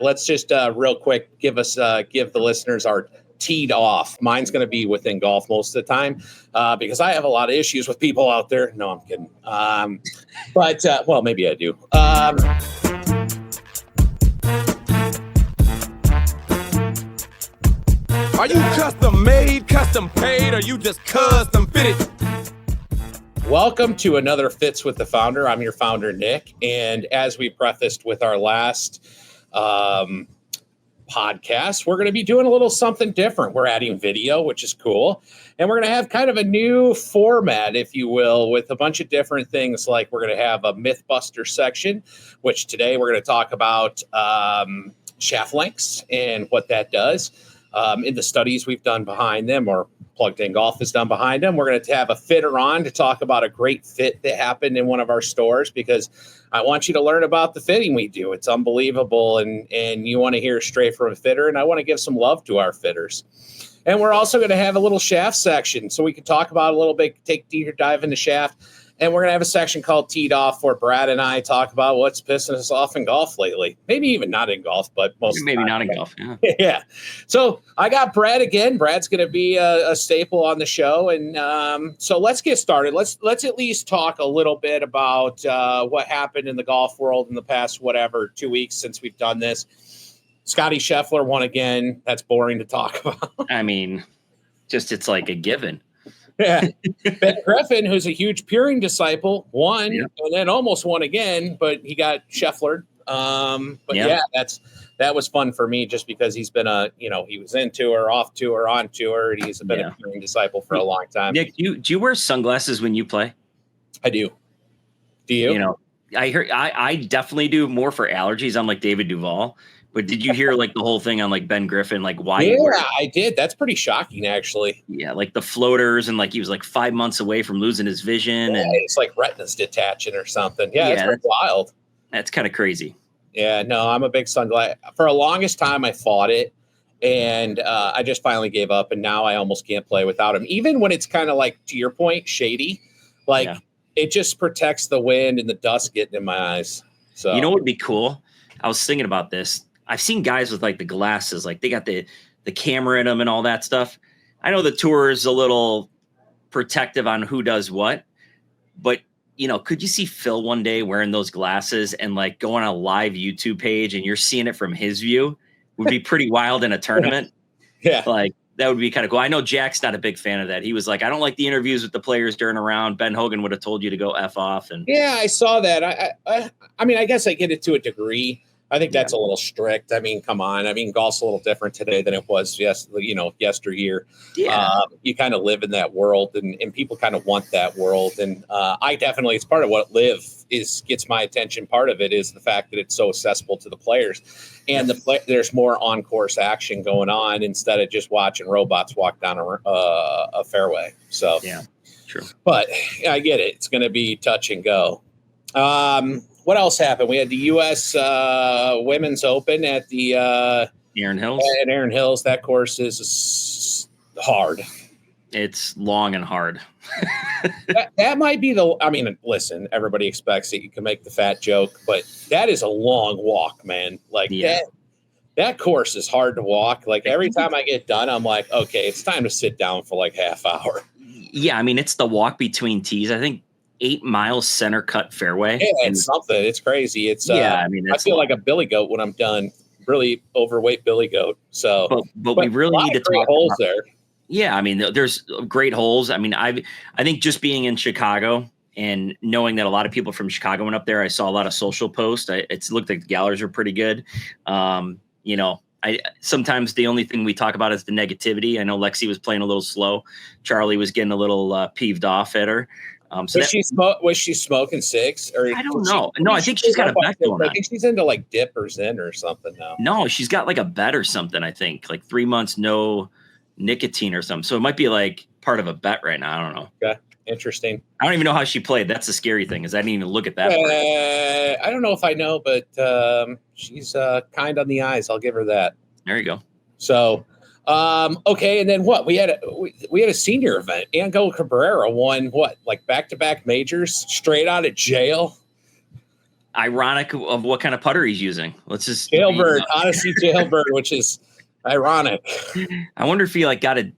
let's just real quick give the listeners our teed off. Mine's going to be within golf most of the time because I have a lot of issues with people out there. No, I'm kidding. But maybe I do. Are you custom made, custom paid, or you just custom fitted? Welcome to another Fits with the Founder. I'm your founder, Nick. And as we prefaced with our last podcast, we're going to be doing a little something different. We're adding video, which is cool. And we're going to have kind of a new format, if you will, with a bunch of different things. Like we're going to have a Mythbusters section, which today we're going to talk about shaft lengths and what that does. In the studies we've done behind them, or PluggedIn Golf has done behind them, we're going to have a fitter on to talk about a great fit that happened in one of our stores, because I want you to learn about the fitting we do. It's unbelievable, and you want to hear straight from a fitter, and I want to give some love to our fitters. And we're also going to have a little shaft section, so we can talk about a little bit, take a deeper dive into shaft. And we're going to have a section called Teed Off where Brad and I talk about what's pissing us off in golf lately. Maybe even not in golf, but maybe not in golf. Yeah. Yeah. So I got Brad again. Brad's going to be a staple on the show. And so let's get started. Let's at least talk a little bit about what happened in the golf world in the past, 2 weeks since we've done this. Scotty Scheffler won again. That's boring to talk about. I mean, it's like a given. Yeah. Ben Griffin, who's a huge Peering disciple, won and then almost won again, but he got Schefflered. That was fun for me just because he's been he was in tour, off tour, on tour, and he's been a Peering disciple for a long time. Nick, do you wear sunglasses when you play? I do. Do you? You know, I definitely do, more for allergies. I'm like David Duvall. But did you hear like the whole thing on like Ben Griffin, like why? Yeah, I did. That's pretty shocking, actually. Yeah, like the floaters, and like he was like 5 months away from losing his vision. Yeah, and it's like retina's detaching or something. Yeah, that's pretty wild. That's kind of crazy. Yeah, no, I'm a big sunglass. For the longest time, I fought it, and I just finally gave up. And now I almost can't play without them, even when it's kind of like, to your point, shady. Like it just protects the wind and the dust getting in my eyes. So you know what would be cool? I was thinking about this. I've seen guys with like the glasses, like they got the camera in them and all that stuff. I know the tour is a little protective on who does what, but could you see Phil one day wearing those glasses and like going on a live YouTube page and you're seeing it from his view? Would be pretty wild in a tournament. Yeah. Like that would be kind of cool. I know Jack's not a big fan of that. He was like, I don't like the interviews with the players during a round. Ben Hogan would have told you to go F off. And yeah, I saw that. I mean, I guess I get it to a degree. I think that's a little strict. I mean, come on. I mean, golf's a little different today than it was yesteryear. Yeah. You kind of live in that world, and people kind of want that world. And I definitely, it's part of what Live gets my attention. Part of it is the fact that it's so accessible to the players, and there's more on-course action going on instead of just watching robots walk down a fairway. So yeah, true. But I get it. It's going to be touch and go. What else happened? We had the U.S. Women's Open at the Erin Hills. At Erin Hills. That course is hard. It's long and hard. that might be I mean, listen, everybody expects that you can make the fat joke, but that is a long walk, man. Like that course is hard to walk. Like every time I get done, I'm like, okay, it's time to sit down for like half hour. Yeah, I mean, it's the walk between tees. I think 8 miles center cut fairway. Yeah, it's something. It's crazy. It's I mean, I feel like a billy goat when I'm done. Really overweight billy goat. So, but we really need to talk holes there. Yeah, I mean, there's great holes. I mean, I think just being in Chicago and knowing that a lot of people from Chicago went up there, I saw a lot of social posts. It looked like the galleries were pretty good. Sometimes the only thing we talk about is the negativity. I know Lexi was playing a little slow. Charlie was getting a little peeved off at her. Was she smoking cigs? Or I don't know. No, I think she's got a bet going on. I think she's into like dip or Zen or something now. No, she's got like a bet or something. I think like 3 months no nicotine or something. So it might be like part of a bet right now. I don't know. Okay, interesting. I don't even know how she played. That's the scary thing is I didn't even look at that. I don't know if I know, but she's kind on the eyes. I'll give her that. There you go. So. Okay, and then what? We had a senior event. Angel Cabrera won what? Like back-to-back majors straight out of jail. ironic of what kind of putter he's using. Let's just Jailbird, Odyssey Jailbird, which is ironic. I wonder if he like got a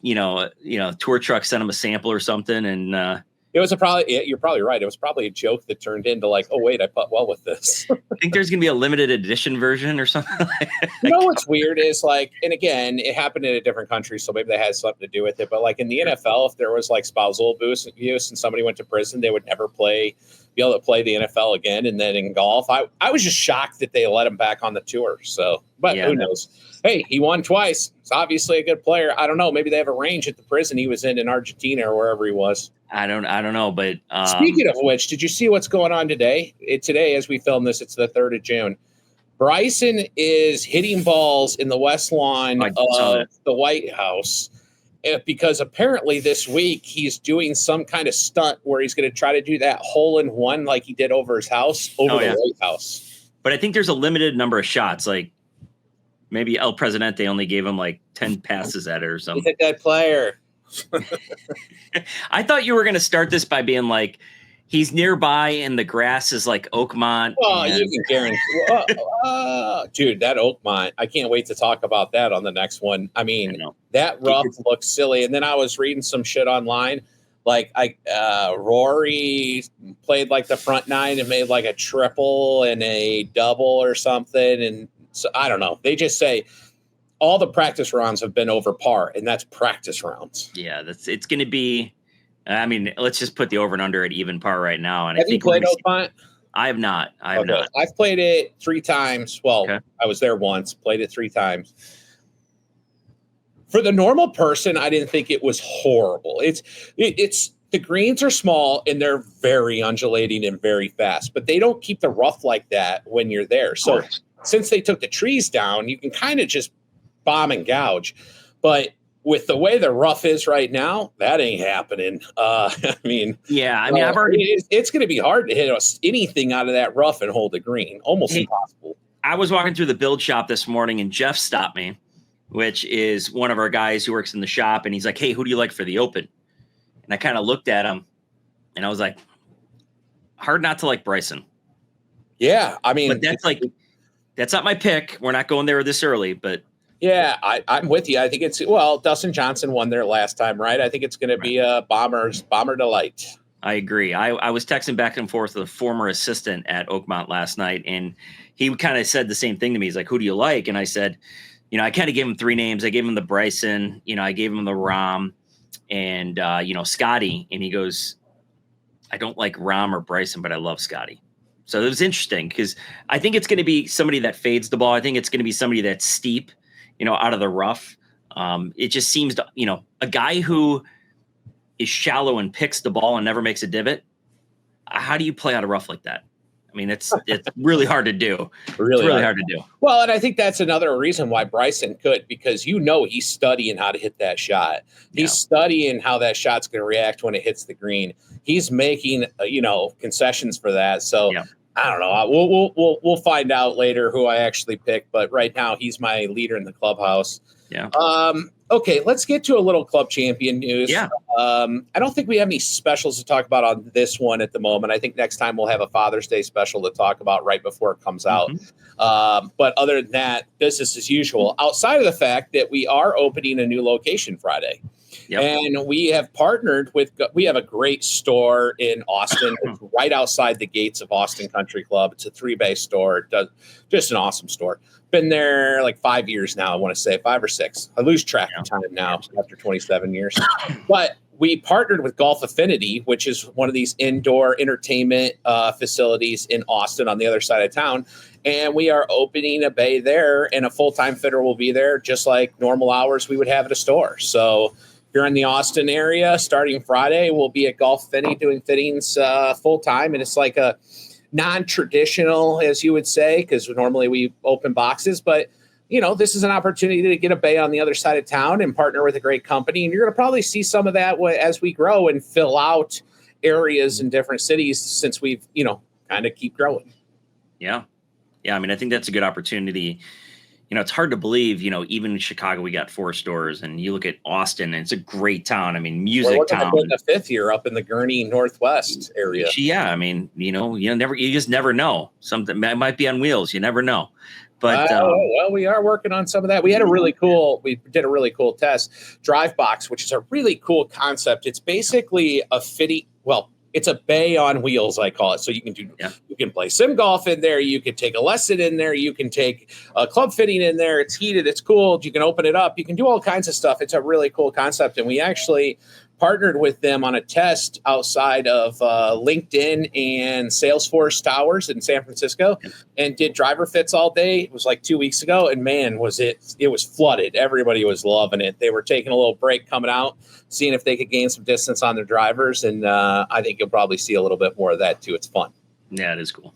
tour truck sent him a sample or something, and it was you're probably right. It was probably a joke that turned into like, oh wait, I putt well with this. I think there's gonna be a limited edition version or something. You know what's weird is like, and again, it happened in a different country, so maybe that has something to do with it. But like in the NFL, if there was like spousal abuse and somebody went to prison, they would never be able to play the NFL again. And then in golf, I was just shocked that they let him back on the tour. So, but who knows? Hey, he won twice. He's obviously a good player. I don't know. Maybe they have a range at the prison he was in Argentina or wherever he was. I don't know. But speaking of which, did you see what's going on today? Today, as we film this, it's the 3rd of June. Bryson is hitting balls in the west lawn of the White House because apparently this week he's doing some kind of stunt where he's going to try to do that hole-in-one like he did over his house, the White House. But I think there's a limited number of shots. Like maybe El Presidente only gave him like 10 passes at it or something. He's a good player. I thought you were going to start this by being like, he's nearby and the grass is like Oakmont. Oh, you can guarantee. Dude, that Oakmont, I can't wait to talk about that on the next one. I mean, that rough looks silly. And then I was reading some shit online. Like Rory played like the front 9 and made like a triple and a double or something. And so I don't know. They just say all the practice rounds have been over par, and that's practice rounds. Yeah, it's going to be. I mean, let's just put the over and under at even par right now. And have you played Oakmont? I have not. I have not. I've played it 3 times. Well, I was there once. Played it 3 times. For the normal person, I didn't think it was horrible. It's the greens are small and they're very undulating and very fast, but they don't keep the rough like that when you're there. So since they took the trees down, you can kind of just bomb and gouge. But with the way the rough is right now, that ain't happening. I've already. It's going to be hard to hit anything out of that rough and hold the green. Almost impossible. I was walking through the build shop this morning, and Jeff stopped me, which is one of our guys who works in the shop, and he's like, "Hey, who do you like for the Open?" And I kind of looked at him, and I was like, "Hard not to like Bryson." Yeah, I mean, but that's not my pick. We're not going there this early, but. Yeah, I'm with you. I think Dustin Johnson won there last time, right? I think it's going to be a bomber delight. I agree. I was texting back and forth with a former assistant at Oakmont last night, and he kind of said the same thing to me. He's like, "Who do you like?" And I said, I kind of gave him 3 names. I gave him the Bryson, I gave him the Rahm, and Scotty. And he goes, "I don't like Rahm or Bryson, but I love Scotty." So it was interesting because I think it's going to be somebody that fades the ball. I think it's going to be somebody that's steep. Out of the rough. It just seems to, a guy who is shallow and picks the ball and never makes a divot. How do you play out of rough like that? I mean, it's really hard to do. Really hard to do. Well, and I think that's another reason why Bryson could, because he's studying how to hit that shot. He's studying how that shot's going to react when it hits the green. He's making, concessions for that. So I don't know. We'll find out later who I actually picked, but right now he's my leader in the clubhouse. Yeah. Okay, let's get to a little club champion news. Yeah. I don't think we have any specials to talk about on this one at the moment. I think next time we'll have a Father's Day special to talk about right before it comes out. But other than that, business as usual, outside of the fact that we are opening a new location Friday. Yep. And we have partnered we have a great store in Austin. It's right outside the gates of Austin Country Club. It's a 3-bay store. Just an awesome store. Been there like 5 years now, I want to say 5 or 6. I lose track of time now after 27 years. But we partnered with Golf Affinity, which is one of these indoor entertainment facilities in Austin on the other side of town. And we are opening a bay there, and a full-time fitter will be there, just like normal hours we would have at a store. So if you're in the Austin area, starting Friday, we'll be at Golf Affinity doing fittings full-time. And it's like a non-traditional, as you would say, because normally we open boxes. But, this is an opportunity to get a bay on the other side of town and partner with a great company. And you're going to probably see some of that as we grow and fill out areas in different cities since we've, kind of keep growing. Yeah. Yeah, I mean, I think that's a good opportunity. it's hard to believe, even in Chicago, we got 4 stores, and you look at Austin, and it's a great town. I mean, music town. We're looking at the 5th year up in the Gurnee Northwest area. Yeah. I mean, you just never know. Something might be on wheels. You never know. But well, we are working on some of that. We did a really cool test drive box, which is a really cool concept. It's basically a it's a bay on wheels, I call it. So you can play sim golf in there. You can take a lesson in there. You can take a club fitting in there. It's heated. It's cooled. You can open it up. You can do all kinds of stuff. It's a really cool concept. And we actually partnered with them on a test outside of LinkedIn and Salesforce Towers in San Francisco and did driver fits all day. It was like 2 weeks ago. And man, it was flooded. Everybody was loving it. They were taking a little break coming out, seeing if they could gain some distance on their drivers. And I think you'll probably see a little bit more of that too. It's fun. Yeah, it is cool.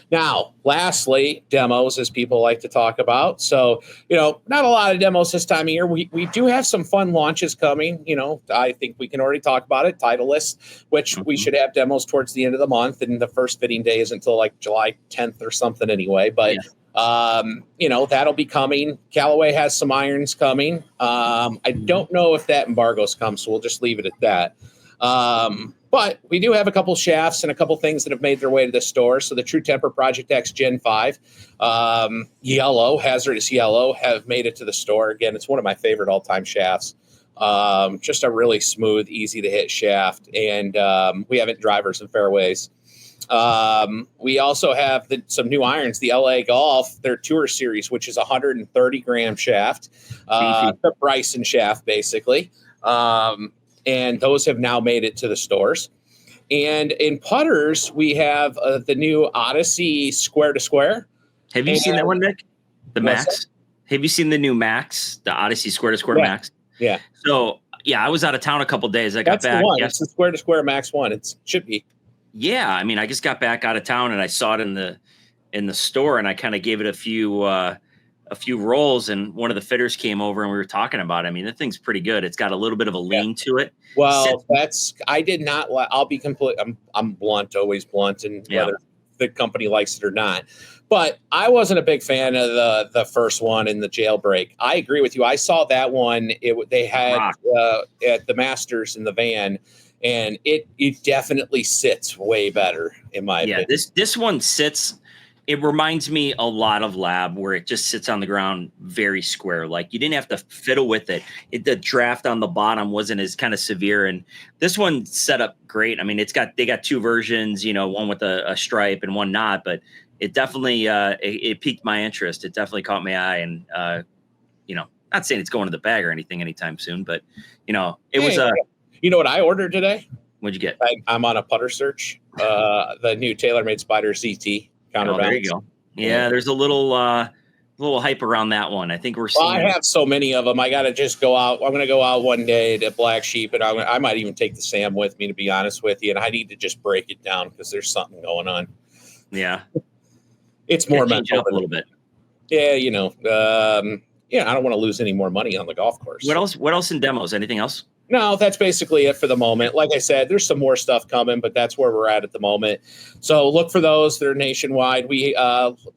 Now, lastly, demos, as people like to talk about. So, not a lot of demos this time of year. We do have some fun launches coming. I think we can already talk about it. Titleist, which we should have demos towards the end of the month. And the first fitting day is until like July 10th or something anyway. But, that'll be coming. Callaway has some irons coming. I don't know if that embargo's come, so we'll just leave it at that. But we do have a couple shafts and a couple things that have made their way to the store. So the True Temper Project X Gen 5, Hazardous Yellow have made it to the store. Again, it's one of my favorite all-time shafts. Just a really smooth, easy to hit shaft. And we have it in drivers and fairways. We also have some new irons, the LA Golf, their Tour Series, which is a 130 gram shaft, the Bryson shaft, basically. And those have now made it to the stores. And in putters, we have the new Odyssey Square to Square. Have you seen that one, Nick? The Max? Have you seen the new Max, the Odyssey Square to Square Max? Yeah. So, I was out of town a couple of days. I got back. It's the Square to Square Max 1. It should be. Yeah. I mean, I just got back out of town and I saw it in the store, and I kind of gave it a few rolls, and one of the fitters came over and we were talking about it. I mean, the thing's pretty good. It's got a little bit of a lean to it. Well, I did not, I'll be complete. I'm blunt, always blunt, and whether the company likes it or not, but I wasn't a big fan of the first one in the jailbreak. I agree with you. I saw that one. They had at the Masters in the van, and it definitely sits way better in my opinion. This one sits. It reminds me a lot of Lab, where it just sits on the ground very square. Like you didn't have to fiddle with it. The draft on the bottom wasn't as kind of severe. And this one set up great. I mean, they got 2 versions, one with a stripe and one not, but it definitely, it piqued my interest. It definitely caught my eye. And, not saying it's going to the bag or anything anytime soon, but it was you know what I ordered today? What'd you get? I'm on a putter search, the new TaylorMade Spider ZT. Oh, there you go. Yeah, there's a little hype around that one. I think we're seeing. Well, I have so many of them. I got to just go out. I'm going to go out one day to Black Sheep, and I might even take the Sam with me, to be honest with you. And I need to just break it down because there's something going on. Yeah, it's more mental up a little bit. Yeah, I don't want to lose any more money on the golf course. What else in demos? Anything else? No, that's basically it for the moment. Like I said, there's some more stuff coming, but that's where we're at the moment. So look for those. They're nationwide. We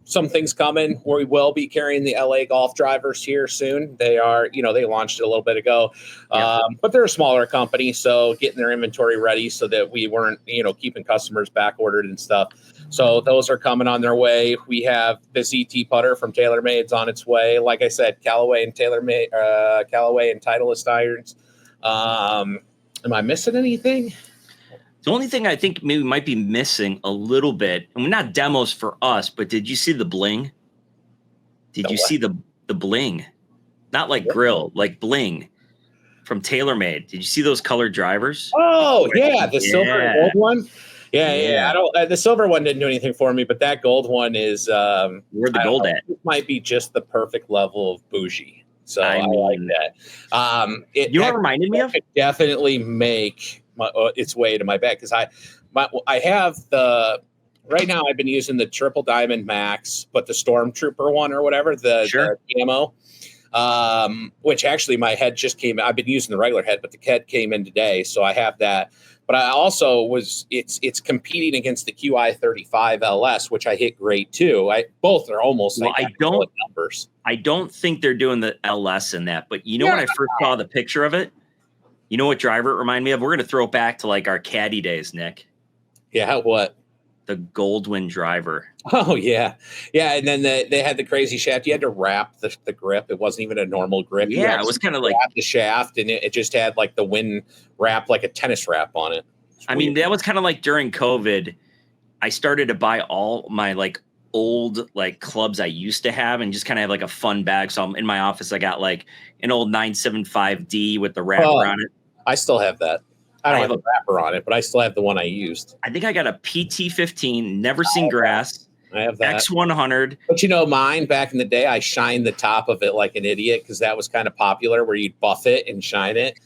some things coming where we will be carrying the LA Golf drivers here soon. They are, they launched it a little bit ago, but they're a smaller company, so getting their inventory ready so that we weren't, keeping customers back ordered and stuff. So those are coming on their way. We have the ZT putter from TaylorMade's on its way. Like I said, Callaway and Titleist irons. Am I missing anything? The only thing I think maybe might be missing a little bit, and not demos for us, but did you see the bling? Did you see the bling? Not like grill, like bling from TaylorMade. Did you see those colored drivers? Oh, yeah, the silver and gold one. Yeah. I don't. The silver one didn't do anything for me, but that gold one is. Where'd the gold at? It might be just the perfect level of bougie. So I like that. It reminded me of? It definitely make its way to my bag because I have right now I've been using the Triple Diamond Max, but the Stormtrooper one or whatever, the camo, which actually my head just came. I've been using the regular head, but the head came in today, so I have that. But I also it's competing against the QI 35 LS, which I hit great too. Both are almost numbers. I don't think they're doing the LS in that, but when I first saw the picture of it, you know what driver it reminded me of? We're going to throw it back to like our caddy days, Nick. Yeah, what? The Goldwyn driver. Oh, yeah. Yeah, and then they had the crazy shaft. You had to wrap the grip. It wasn't even a normal grip. Yeah, it was kind of like the shaft, and it just had like the wind wrap, like a tennis wrap on it. I mean, that was kind of like during COVID. I started to buy all my like old like clubs I used to have and just kind of have like a fun bag. So in my office, I got like an old 975D with the wrapper on it. I still have that. I don't have a wrapper on it, but I still have the one I used. I think I got a PT15, never seen grass. I have that. X100. But mine back in the day, I shined the top of it like an idiot because that was kind of popular where you'd buff it and shine it.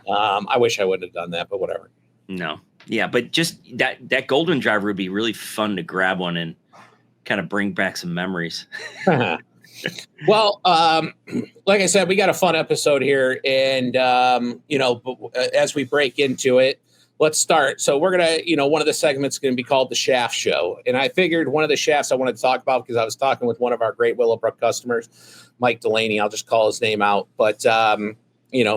I wish I would have done that, but whatever. No. Yeah, but just that Goldwyn driver would be really fun to grab one and kind of bring back some memories. Well, like I said, we got a fun episode here, and as we break into it, let's start. So we're gonna, one of the segments is gonna be called the Shaft Show, and I figured one of the shafts I wanted to talk about because I was talking with one of our great Willowbrook customers, Mike Delaney. I'll just call his name out, but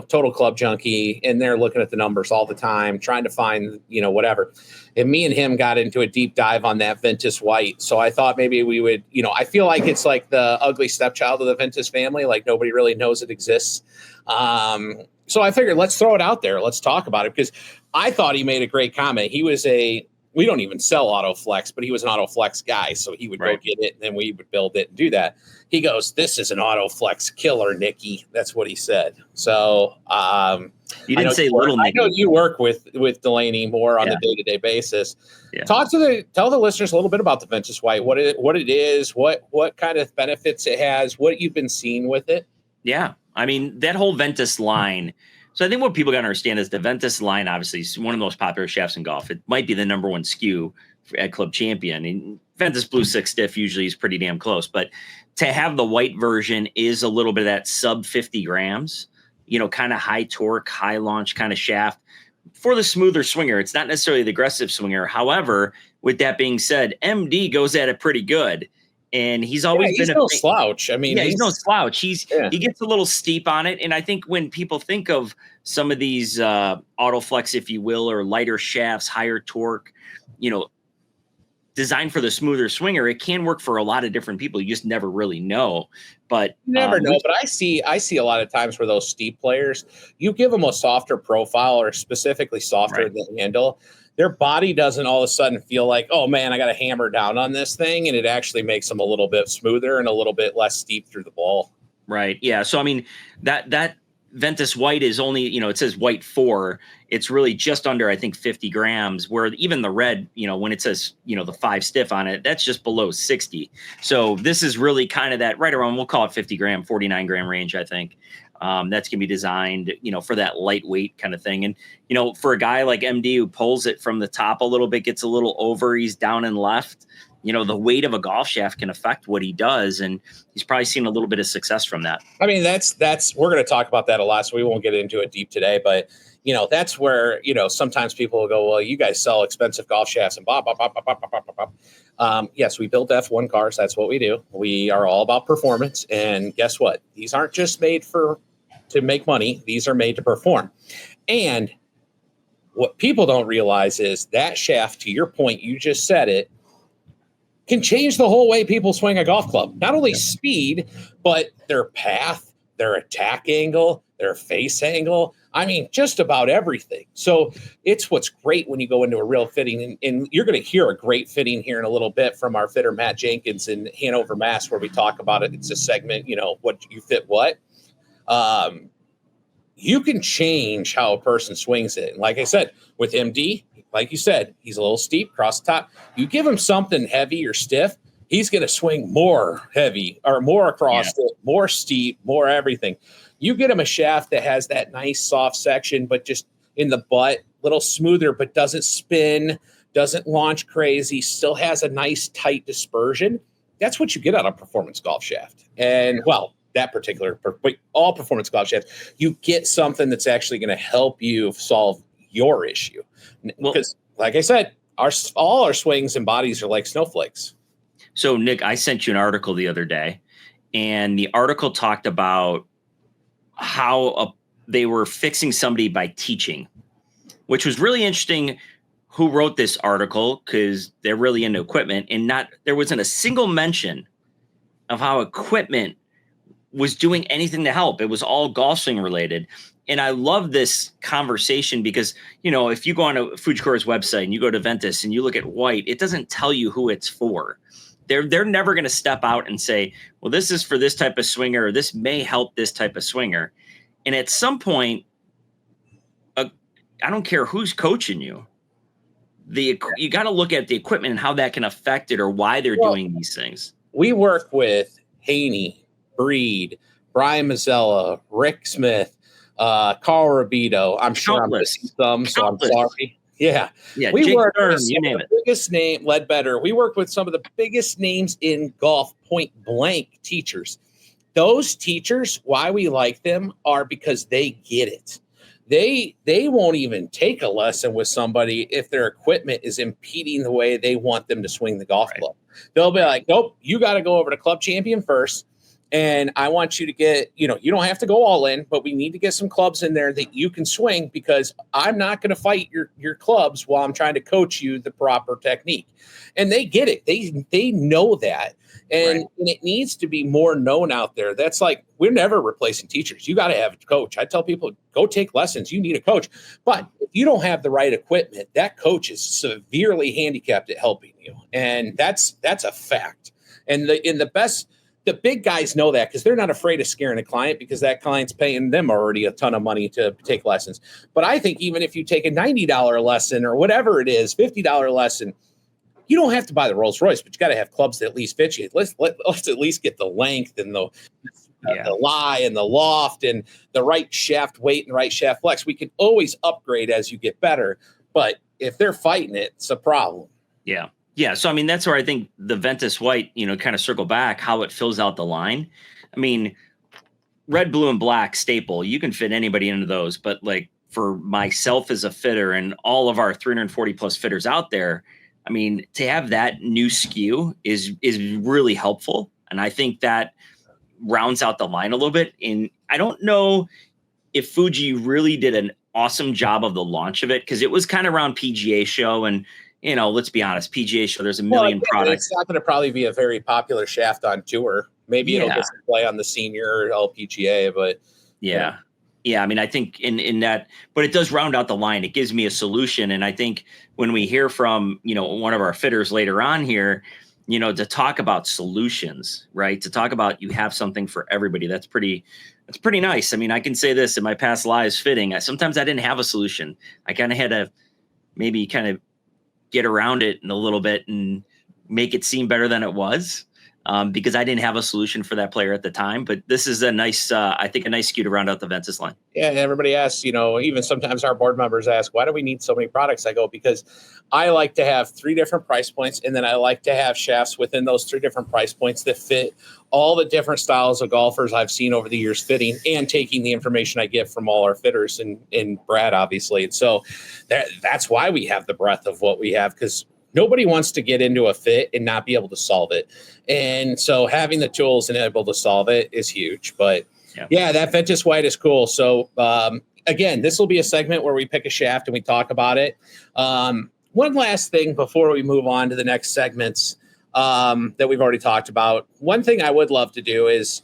total club junkie, and they're looking at the numbers all the time, trying to find, whatever. And me and him got into a deep dive on that Ventus White. So I thought maybe we would, I feel like it's like the ugly stepchild of the Ventus family. Like nobody really knows it exists. So I figured let's throw it out there. Let's talk about it because I thought he made a great comment. We don't even sell Autoflex, but he was an Autoflex guy. So he would go get it and then we would build it and do that. He goes, "This is an Autoflex killer, Nicky." That's what he said. So you didn't say little Nicky. I know you work with Delaney more on the day-to-day basis. Yeah. Tell the listeners a little bit about the Ventus White, what it is, what kind of benefits it has, what you've been seeing with it. Yeah. I mean, that whole Ventus line. So I think what people got to understand is the Ventus line, obviously, is one of the most popular shafts in golf. It might be the number one SKU at Club Champion. And Ventus Blue 6 Stiff usually is pretty damn close. But to have the white version is a little bit of that sub 50 grams, kind of high torque, high launch kind of shaft for the smoother swinger. It's not necessarily the aggressive swinger. However, with that being said, MD goes at it pretty good. And he's always been no slouch. I mean, he's no slouch. He gets a little steep on it. And I think when people think of some of these Autoflex, if you will, or lighter shafts, higher torque, designed for the smoother swinger, it can work for a lot of different people. You just never really know. But never know. But I see a lot of times where those steep players, you give them a softer profile or specifically softer in the handle. Their body doesn't all of a sudden feel like, oh man, I got to hammer down on this thing. And it actually makes them a little bit smoother and a little bit less steep through the ball. Right. Yeah. So, I mean, that Ventus White is only, it says white 4. It's really just under, I think, 50 grams, where even the red, when it says, the 5 stiff on it, that's just below 60. So this is really kind of that right around, we'll call it 50 gram, 49 gram range, I think. That's going to be designed, for that lightweight kind of thing. And, for a guy like MD who pulls it from the top a little bit, gets a little over, he's down and left, the weight of a golf shaft can affect what he does. And he's probably seen a little bit of success from that. I mean, we're going to talk about that a lot, so we won't get into it deep today, but that's where, sometimes people will go, well, you guys sell expensive golf shafts and blah, blah, blah, blah, blah, blah, blah, blah. Yes, we build F1 cars. That's what we do. We are all about performance. And guess what? These aren't just made to make money. These are made to perform. And what people don't realize is that shaft, to your point, you just said it, can change the whole way people swing a golf club. Not only speed, but their path, their attack angle, their face angle. I mean, just about everything. So it's what's great when you go into a real fitting. And you're going to hear a great fitting here in a little bit from our fitter, Matt Jenkins in Hanover, Mass, where we talk about it. It's a segment, what you fit what. You can change how a person swings it. And like I said, with MD, like you said, he's a little steep across the top. You give him something heavy or stiff, he's going to swing more heavy or more across it, more steep, more everything. You get him a shaft that has that nice soft section, but just in the butt, little smoother, but doesn't spin, doesn't launch crazy, still has a nice tight dispersion. That's what you get out of a performance golf shaft. And that particular, all performance golf shafts, you get something that's actually going to help you solve your issue. Because, like I said, all our swings and bodies are like snowflakes. So, Nick, I sent you an article the other day, and the article talked about how they were fixing somebody by teaching, which was really interesting. Who wrote this article, because they're really into equipment, and there wasn't a single mention of how equipment was doing anything to help. It was all golf swing related. And I love this conversation because, if you go on a Fujicora's website and you go to Ventus and you look at white, it doesn't tell you who it's for. They're never going to step out and say, well, this is for this type of swinger, or this may help this type of swinger. And at some point, I don't care who's coaching you. You got to look at the equipment and how that can affect it, or why they're doing these things. We work with Haney, Breed, Brian Mazzella, Rick Smith, Carl Rabito. I'm sure Countless. I'm missing some, so I'm sorry. Yeah. We Jake work Stern, with you name it. Biggest name, Ledbetter. We work with some of the biggest names in golf, point blank teachers. Those teachers, why we like them are because they get it. They won't even take a lesson with somebody if their equipment is impeding the way they want them to swing the golf club. They'll be like, nope, you got to go over to Club Champion first. And I want you to get, you don't have to go all in, but we need to get some clubs in there that you can swing, because I'm not going to fight your clubs while I'm trying to coach you the proper technique. And they get it. They know that. And it needs to be more known out there. That's like, we're never replacing teachers. You got to have a coach. I tell people, go take lessons. You need a coach. But if you don't have the right equipment, that coach is severely handicapped at helping you. And that's a fact. And the big guys know that, because they're not afraid of scaring a client, because that client's paying them already a ton of money to take lessons. But I think even if you take a $90 lesson or whatever it is, $50 lesson, you don't have to buy the Rolls Royce, but you got to have clubs that at least fit you. Let's at least get the length and the lie and the loft and the right shaft weight and right shaft flex. We can always upgrade as you get better. But if they're fighting it, it's a problem. Yeah. Yeah. So, that's where I think the Ventus White, kind of circle back how it fills out the line. Red, blue, and black staple, you can fit anybody into those. But like for myself as a fitter and all of our 340 plus fitters out there, to have that new SKU is really helpful. And I think that rounds out the line a little bit. And I don't know if Fuji really did an awesome job of the launch of it, because it was kind of around PGA show, and let's be honest, PGA show, there's a million products. It's not going to probably be a very popular shaft on tour. Maybe it'll get some play on the senior LPGA, but yeah. I think in that, but it does round out the line. It gives me a solution. And I think when we hear from, one of our fitters later on here, to talk about solutions, right? To talk about, you have something for everybody. That's pretty nice. I can say this in my past lives fitting. Sometimes I didn't have a solution. I kind of had to maybe kind of get around it in a little bit and make it seem better than it was, because I didn't have a solution for that player at the time. But this is a nice, I think, a nice SKU to round out the Ventus line. Yeah, and everybody asks, even sometimes our board members ask, why do we need so many products? I go, because I like to have 3 different price points, and then I like to have shafts within those 3 different price points that fit all the different styles of golfers I've seen over the years fitting, and taking the information I get from all our fitters and Brad, obviously. And so that's why we have the breadth of what we have, because nobody wants to get into a fit and not be able to solve it. And so having the tools and able to solve it is huge. But yeah, that Ventus White is cool. So again, this will be a segment where we pick a shaft and we talk about it. One last thing before we move on to the next segments that we've already talked about. One thing I would love to do is,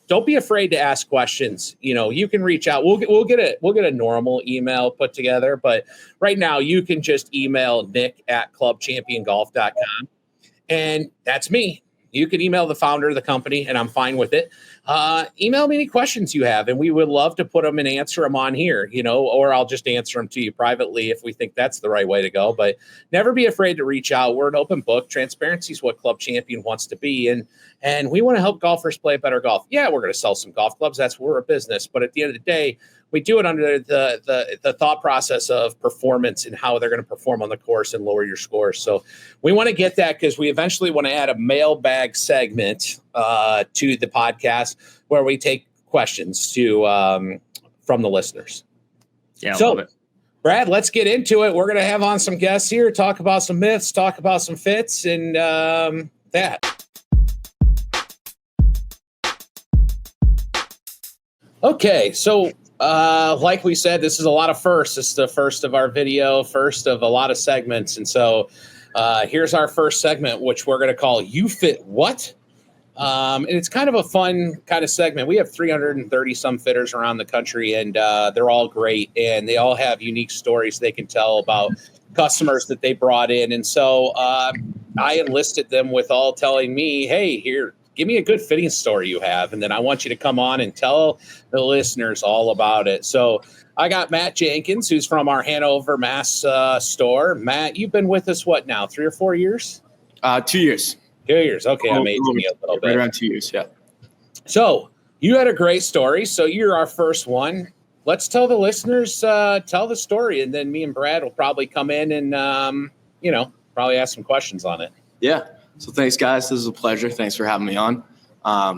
don't be afraid to ask questions. You can reach out. We'll get a normal email put together, but right now you can just email nick@clubchampiongolf.com, and that's me. You can email the founder of the company, and I'm fine with it. Email me any questions you have, and we would love to put them and answer them on here, or I'll just answer them to you privately if we think that's the right way to go. But never be afraid to reach out. We're an open book. Transparency is what Club Champion wants to be. And we want to help golfers play better golf. Yeah, we're going to sell some golf clubs. That's we're a business. But at the end of the day, we do it under the thought process of performance and how they're going to perform on the course and lower your scores. So we want to get that, because we eventually want to add a mailbag segment to the podcast where we take questions from the listeners. Yeah, so, love it. Brad, let's get into it. We're going to have on some guests here, talk about some myths, talk about some fits, and that. Okay, so like we said, this is a lot of firsts. This is the first of our video, first of a lot of segments. And so here's our first segment, which we're going to call You Fit What? And it's kind of a fun kind of segment. We have 330 some fitters around the country, and they're all great, and they all have unique stories they can tell about customers that they brought in. And so I enlisted them with all telling me, hey, here, give me a good fitting story you have, and then I want you to come on and tell the listeners all about it. So I got Matt Jenkins, who's from our Hanover, Mass store. Matt, you've been with us, what now, 3 or 4 years? 2 years. 2 years. Okay, I'm aging you a little bit. Right around 2 years, yeah. So you had a great story. So you're our first one. Let's tell the listeners, tell the story, and then me and Brad will probably come in and, probably ask some questions on it. Yeah. So thanks, guys. This is a pleasure. Thanks for having me on.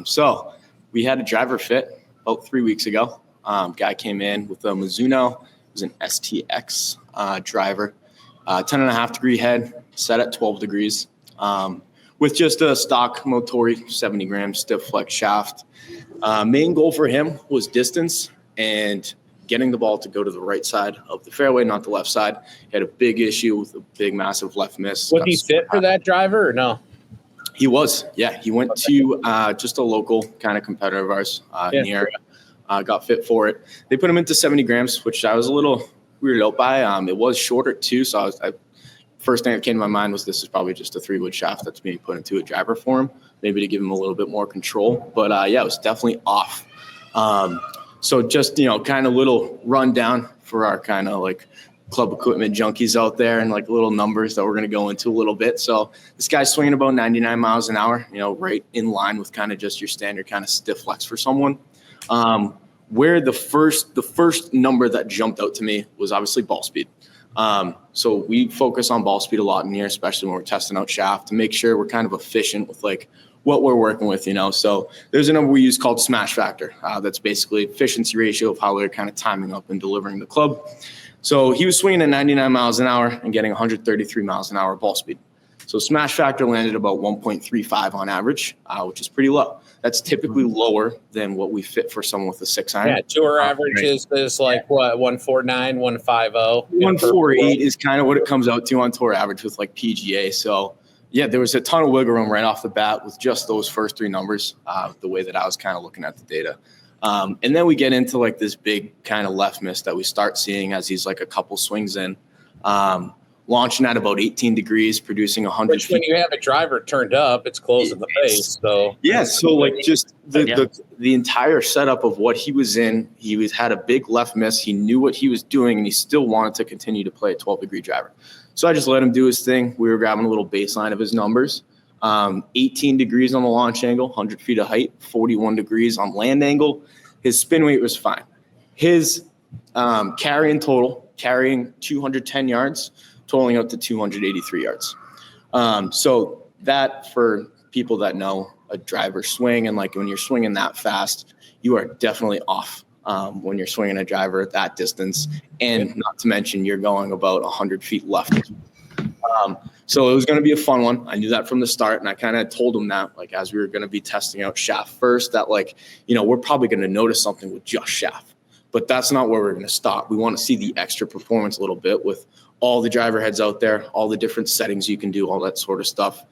So we had a driver fit about 3 weeks ago. Guy came in with a Mizuno. It was an STX driver, 10.5 degree head, set at 12 degrees, with just a stock Motori 70 gram stiff flex shaft. Main goal for him was distance and getting the ball to go to the right side of the fairway, not the left side. He had a big issue with a big, massive left miss. Was he fit for that driver or no? He was, yeah. He went to just a local kind of competitor of ours in the area, got fit for it. They put him into 70 grams, which I was a little weirded out by. It was shorter too, so first thing that came to my mind was this is probably just a 3-wood shaft that's being put into a driver for him, maybe to give him a little bit more control. But it was definitely off. So just, kind of little rundown for our kind of like club equipment junkies out there and like little numbers that we're going to go into a little bit. So this guy's swinging about 99 miles an hour, right in line with kind of just your standard kind of stiff flex for someone. Where the first number that jumped out to me was obviously ball speed. So we focus on ball speed a lot in here, especially when we're testing out shaft, to make sure we're kind of efficient with like what we're working with, So there's a number we use called smash factor. That's basically efficiency ratio of how they're kind of timing up and delivering the club. So he was swinging at 99 miles an hour and getting 133 miles an hour ball speed. So smash factor landed about 1.35 on average, which is pretty low. That's typically lower than what we fit for someone with a 6-iron. Yeah, tour averages is like what, 149, 150? 148 is kind of what it comes out to on tour average with like PGA. So yeah, there was a ton of wiggle room right off the bat with just those first 3 numbers, the way that I was kind of looking at the data. And then we get into like this big kind of left miss that we start seeing as he's like a couple swings in, launching at about 18 degrees, producing 100 Which, when you have a driver turned up, it's closing the face. So yeah, so like just the entire setup of what he was in, had a big left miss. He knew what he was doing, and he still wanted to continue to play a 12-degree driver. So I just let him do his thing. We were grabbing a little baseline of his numbers. 18 degrees on the launch angle, 100 feet of height, 41 degrees on land angle. His spin weight was fine. His carrying 210 yards, totaling out to 283 yards. So that, for people that know a driver swing, and like when you're swinging that fast, you are definitely off when you're swinging a driver at that distance. And not to mention, you're going about 100 feet left. So it was going to be a fun one. I knew that from the start, and I kind of told him that, like, as we were going to be testing out shaft first, that like, we're probably going to notice something with just shaft, but that's not where we're going to stop. We want to see the extra performance a little bit with all the driver heads out there, all the different settings you can do, all that sort of stuff,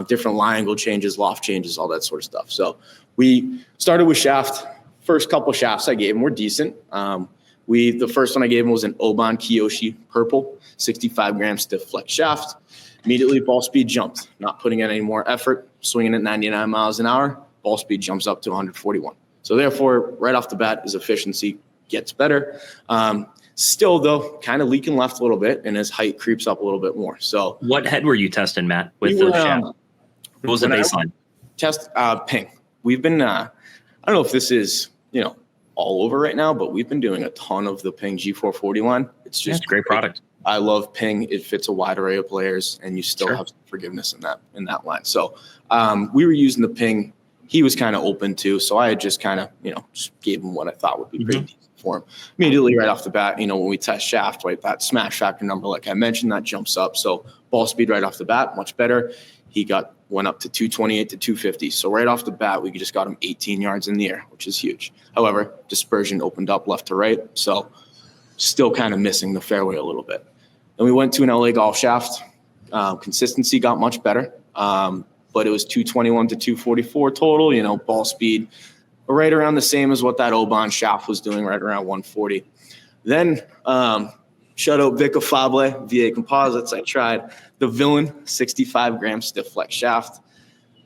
different lie angle changes, loft changes, all that sort of stuff. So we started with shaft. First couple shafts I gave him were decent. The first one I gave him was an Oban Kiyoshi purple, 65 gram stiff flex shaft. Immediately ball speed jumped, not putting in any more effort, swinging at 99 miles an hour, ball speed jumps up to 141. So therefore, right off the bat, his efficiency gets better. Still, though, kind of leaking left a little bit, and his height creeps up a little bit more. So, what head were you testing, Matt, with the shaft? What was the baseline? Test ping. We've been, I don't know if this is, all over right now, but we've been doing a ton of the Ping G440 line. It's just a great product. I love Ping. It fits a wide array of players, and you still have some forgiveness in that line. So we were using the Ping. He was kind of open to, so I had just kind of, just gave him what I thought would be pretty decent for him. Immediately right off the bat, when we test shaft, right, that smash factor number, like I mentioned, that jumps up. So ball speed right off the bat, much better. He got went up to 228 to 250. So right off the bat, we just got him 18 yards in the air, which is huge. However, dispersion opened up left to right, so still kind of missing the fairway a little bit. Then we went to an LA golf shaft. Consistency got much better, but it was 221 to 244 total, ball speed right around the same as what that Oban shaft was doing, right around 140. Then shout out Vic Afable, VA Composites. I tried the Villain 65-gram stiff flex shaft.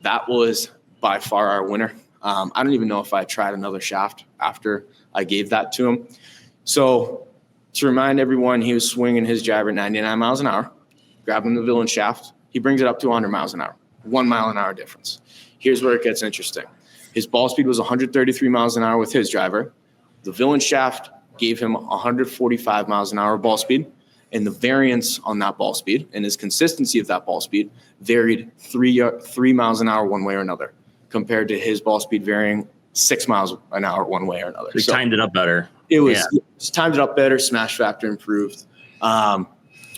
That was by far our winner. I don't even know if I tried another shaft after I gave that to him. So to remind everyone, he was swinging his driver at 99 miles an hour, grabbing the Villain shaft. He brings it up to 100 miles an hour, 1 mile an hour difference. Here's where it gets interesting. His ball speed was 133 miles an hour with his driver. The Villain shaft gave him 145 miles an hour ball speed, and the variance on that ball speed and his consistency of that ball speed varied 3 miles an hour one way or another, compared to his ball speed varying 6 miles an hour one way or another. So timed it up better. It was timed it up better. Smash factor improved.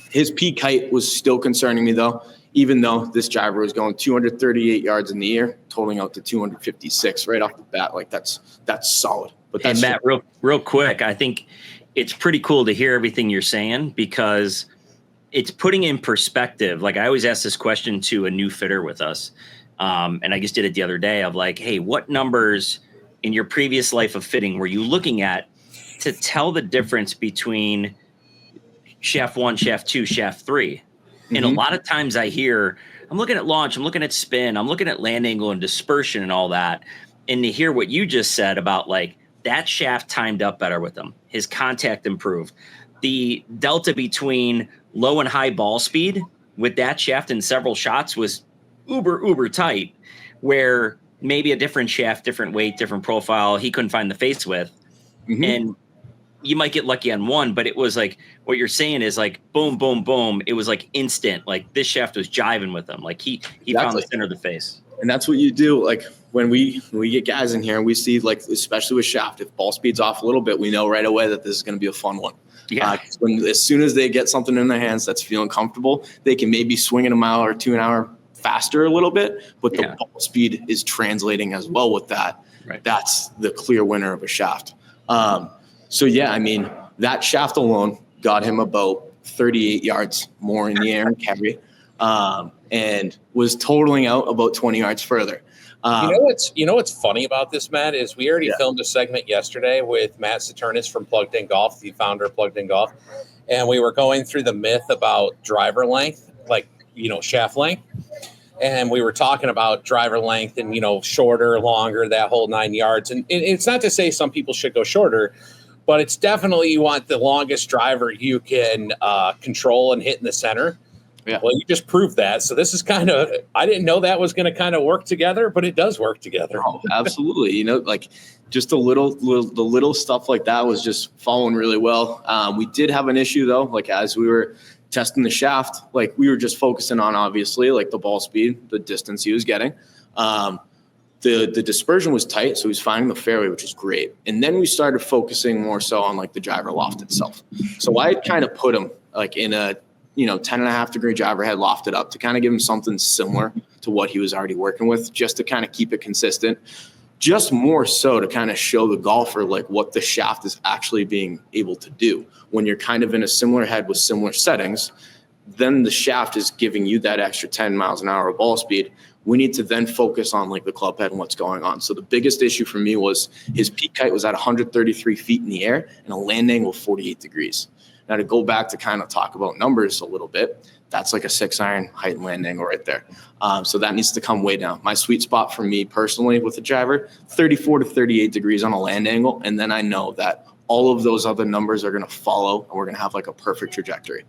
His peak height was still concerning me though, even though this driver was going 238 yards in the air, totaling out to 256 right off the bat. Like that's solid. But that's Matt, real quick, I think it's pretty cool to hear everything you're saying, because it's putting in perspective. Like I always ask this question to a new fitter with us. And I just did it the other day of like, hey, what numbers in your previous life of fitting were you looking at to tell the difference between shaft 1, shaft 2, shaft 3? Mm-hmm. And a lot of times I hear, I'm looking at launch, I'm looking at spin, I'm looking at land angle and dispersion and all that. And to hear what you just said about like that shaft timed up better with him, his contact improved. The delta between low and high ball speed with that shaft in several shots was uber tight, where maybe a different shaft, different weight, different profile, he couldn't find the face with. Mm-hmm. And you might get lucky on one, but it was like what you're saying is like boom, boom, boom. It was like instant. Like this shaft was jiving with him. Like he found the center of the face. And that's what you do. Like when we get guys in here and we see, like, especially with shaft, if ball speed's off a little bit, we know right away that this is going to be a fun one. Yeah. As soon as they get something in their hands that's feeling comfortable, they can maybe swing it a mile or 2 an hour faster a little bit, but the ball speed is translating as well with that. Right. That's the clear winner of a shaft. So yeah, I mean, that shaft alone got him about 38 yards more in the air and carry, and was totaling out about 20 yards further. You know what's funny about this, Matt, is we already filmed a segment yesterday with Matt Saternus from PluggedIn Golf, the founder of PluggedIn Golf, and we were going through the myth about driver length, like, shaft length. And we were talking about driver length and, shorter, longer, that whole 9 yards. And it's not to say some people should go shorter, but it's definitely you want the longest driver you can control and hit in the center. Yeah. Well, you just proved that. So this is I didn't know that was going to kind of work together, but it does work together. Oh, absolutely. Like just the little stuff like that was just following really well. We did have an issue though, like as we were testing the shaft, like we were just focusing on obviously like the ball speed, the distance he was getting. The dispersion was tight, so he was finding the fairway, which is great. And then we started focusing more so on like the driver loft itself. So I kind of put him like in a 10.5 degree driver head lofted up to kind of give him something similar to what he was already working with, just to kind of keep it consistent, just more so to kind of show the golfer like what the shaft is actually being able to do. When you're kind of in a similar head with similar settings, then the shaft is giving you that extra 10 miles an hour of ball speed. We need to then focus on like the club head and what's going on. So the biggest issue for me was his peak height was at 133 feet in the air and a land angle of 48 degrees. Now to go back to kind of talk about numbers a little bit, that's like a 6-iron height and land angle right there. So that needs to come way down. My sweet spot for me personally with the driver, 34 to 38 degrees on a land angle. And then I know that all of those other numbers are going to follow and we're going to have like a perfect trajectory.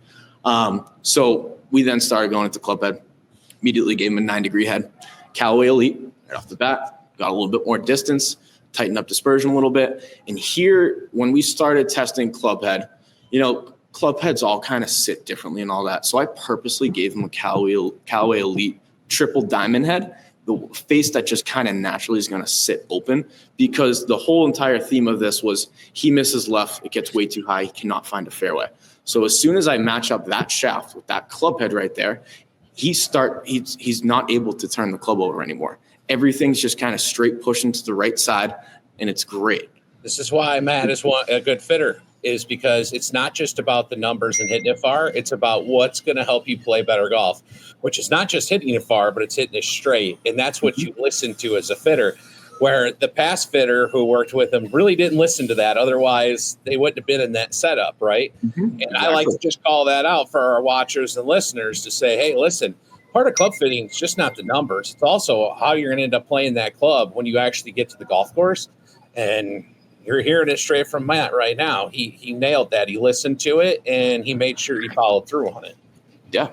So we then started going into club head, immediately gave him a 9-degree head. Callaway Elite right off the bat, got a little bit more distance, tightened up dispersion a little bit. And here, when we started testing club head, club heads all kind of sit differently and all that. So I purposely gave him a Callaway Elite triple diamond head, the face that just kind of naturally is going to sit open, because the whole entire theme of this was he misses left, it gets way too high, he cannot find a fairway. So as soon as I match up that shaft with that club head right there, he's not able to turn the club over anymore. Everything's just kind of straight pushing to the right side, and it's great. This is why Matt is a good fitter, is because it's not just about the numbers and hitting it far. It's about what's going to help you play better golf, which is not just hitting it far, but it's hitting it straight. And that's what you listen to as a fitter, where the past fitter who worked with him really didn't listen to that. Otherwise, they wouldn't have been in that setup, right? Mm-hmm. And exactly. I like to just call that out for our watchers and listeners to say, hey, listen, part of club fitting is just not the numbers. It's also how you're going to end up playing that club when you actually get to the golf course. And you're hearing it straight from Matt right now. He nailed that. He listened to it, and he made sure he followed through on it. Yeah.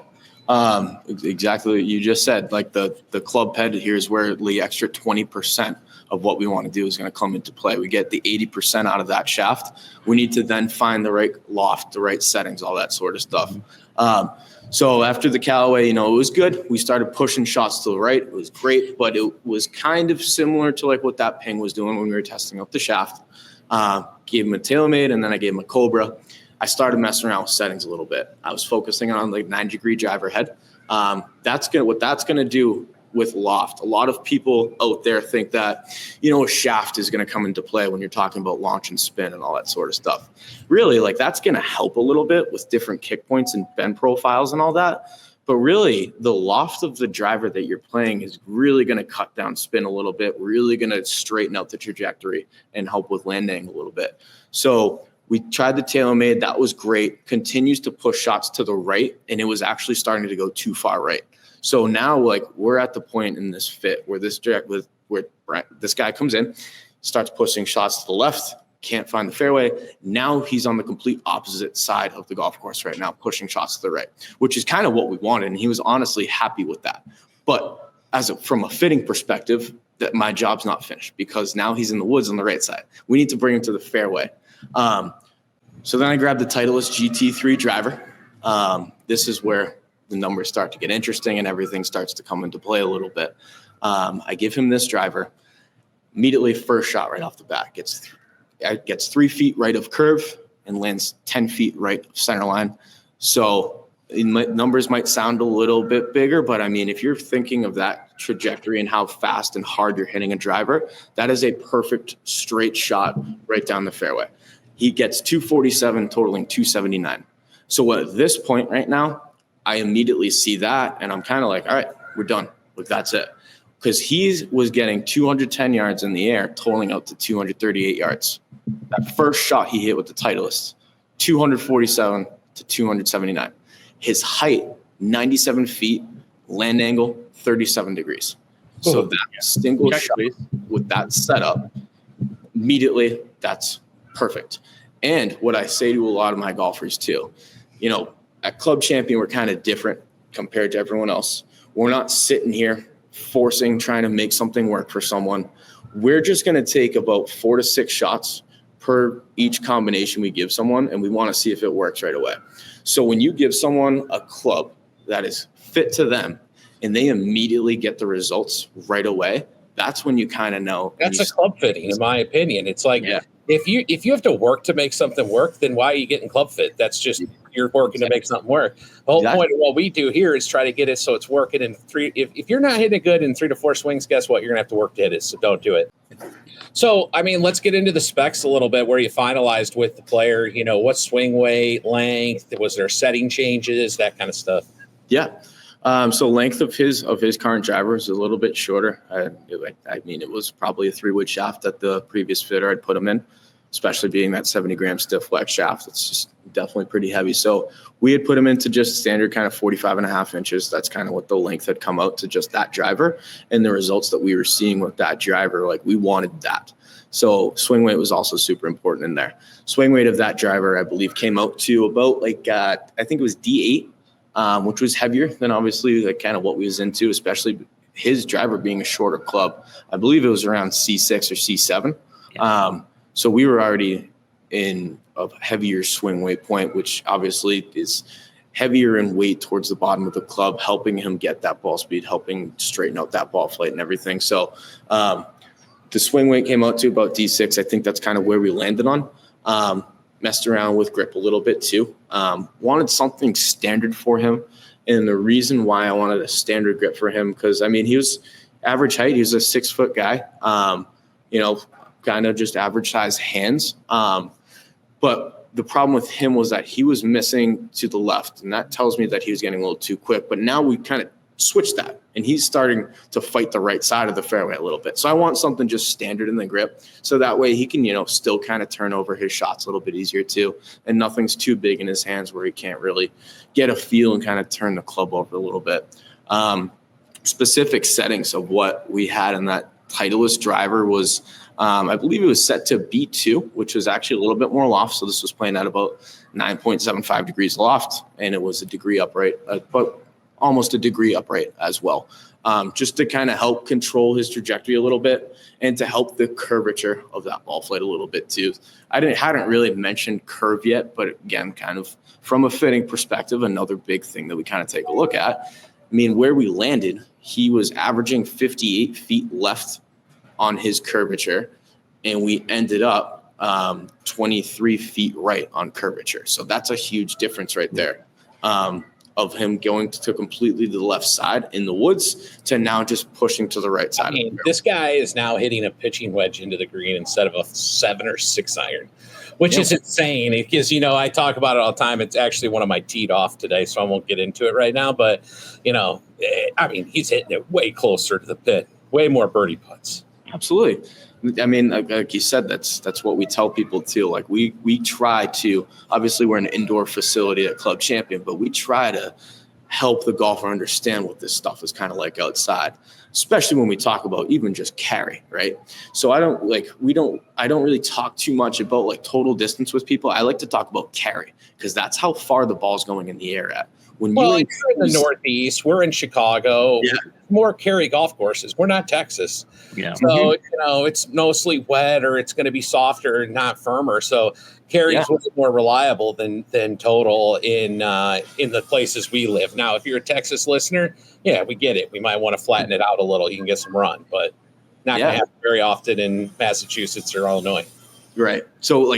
Exactly what you just said. Like the club head here is where the extra 20% of what we want to do is going to come into play. We get the 80% out of that shaft. We need to then find the right loft, the right settings, all that sort of stuff. So after the Callaway, it was good. We started pushing shots to the right. It was great, but it was kind of similar to like what that ping was doing when we were testing out the shaft. Gave him a TaylorMade, and then I gave him a Cobra. I started messing around with settings a little bit. I was focusing on like 9-degree driver head. What that's gonna do with loft. A lot of people out there think that, a shaft is going to come into play when you're talking about launch and spin and all that sort of stuff. Really, like that's going to help a little bit with different kick points and bend profiles and all that. But really, the loft of the driver that you're playing is really going to cut down spin a little bit, really going to straighten out the trajectory and help with land angle a little bit. So we tried the TaylorMade. That was great. Continues to push shots to the right, and it was actually starting to go too far right. So now, like, we're at the point in this fit where this guy comes in, starts pushing shots to the left, can't find the fairway. Now he's on the complete opposite side of the golf course right now, pushing shots to the right, which is kind of what we wanted. And he was honestly happy with that. But from a fitting perspective, that my job's not finished because now he's in the woods on the right side. We need to bring him to the fairway. So then I grabbed the Titleist GT3 driver. This is where the numbers start to get interesting and everything starts to come into play a little bit. I give him this driver. Immediately, first shot right off the bat gets 3 feet right of curve and lands 10 feet right of center line. So numbers might sound a little bit bigger, but I mean, if you're thinking of that trajectory and how fast and hard you're hitting a driver, that is a perfect straight shot right down the fairway. He gets 247, totaling 279. So at this point right now, I immediately see that, and I'm kind of like, all right, we're done. Like, that's it. Because he was getting 210 yards in the air, totaling out to 238 yards. That first shot he hit with the Titleist, 247 to 279. His height, 97 feet, land angle, 37 degrees. So that single shot with that setup, immediately, that's perfect. And what I say to a lot of my golfers too, at Club Champion, we're kind of different compared to everyone else. We're not sitting here trying to make something work for someone. We're just going to take about 4 to 6 shots per each combination we give someone, and we want to see if it works right away. So when you give someone a club that is fit to them and they immediately get the results right away, that's when you kind of know. That's a club fitting, in my opinion. It's like, if you have to work to make something work, then why are you getting club fit? That's just you're working to make something work. The whole point of what we do here is try to get it so it's working in 3. If you're not hitting it good in 3 to 4 swings, guess what? You're gonna have to work to hit it. So don't do it. So I mean, let's get into the specs a little bit. Where you finalized with the player, what swing weight, length, was there setting changes, that kind of stuff? Yeah. So length of his current driver is a little bit shorter. I mean, it was probably a 3-wood shaft that the previous fitter had put him in, especially being that 70-gram stiff flex shaft. It's just definitely pretty heavy. So we had put him into just standard kind of 45.5 inches. That's kind of what the length had come out to, just that driver. And the results that we were seeing with that driver, like, we wanted that. So swing weight was also super important in there. Swing weight of that driver, I believe, came out to about I think it was D8. Which was heavier than obviously kind of what we was into, especially his driver being a shorter club. I believe it was around C6 or C7. Yeah. So we were already in a heavier swing weight point, which obviously is heavier in weight towards the bottom of the club, helping him get that ball speed, helping straighten out that ball flight and everything. So the swing weight came out to about D6. I think that's kind of where we landed on. Messed around with grip a little bit too. Wanted something standard for him And the reason why I wanted a standard grip for him, because, I mean, he was average height. He was a 6-foot guy, kind of just average size hands. But the problem with him was that he was missing to the left, and that tells me that he was getting a little too quick. But now we kind of switched that, and he's starting to fight the right side of the fairway a little bit. So I want something just standard in the grip, so that way he can, still kind of turn over his shots a little bit easier too, and nothing's too big in his hands where he can't really get a feel and kind of turn the club over a little bit. Specific settings of what we had in that Titleist driver was, I believe it was set to B2, which was actually a little bit more loft. So this was playing at about 9.75 degrees loft, and it was a degree upright, but almost a degree upright as well, just to kind of help control his trajectory a little bit and to help the curvature of that ball flight a little bit too. I hadn't really mentioned curve yet, but again, kind of from a fitting perspective, another big thing that we kind of take a look at. I mean, where we landed, he was averaging 58 feet left on his curvature, and we ended up 23 feet right on curvature. So that's a huge difference right there, of him going to completely to the left side in the woods to now just pushing to the right side. I mean, this guy is now hitting a pitching wedge into the green instead of a 7 or 6 iron, which is insane because, I talk about it all the time. It's actually one of my teed off today, so I won't get into it right now. But, I mean, he's hitting it way closer to the pit, way more birdie putts. Absolutely. I mean, like you said, that's what we tell people too. Like we try to, obviously we're an indoor facility at Club Champion, but we try to help the golfer understand what this stuff is kind of like outside, especially when we talk about even just carry, right? So I don't really talk too much about like total distance with people. I like to talk about carry because that's how far the ball's going in the air at. When you're in the Northeast, we're in Chicago, more carry golf courses. We're not Texas. Yeah. So, it's mostly wet or it's going to be softer and not firmer. So carry is more reliable than total in the places we live. Now, if you're a Texas listener, we get it. We might want to flatten it out a little. You can get some run, but not going to happen very often in Massachusetts or Illinois. Right. So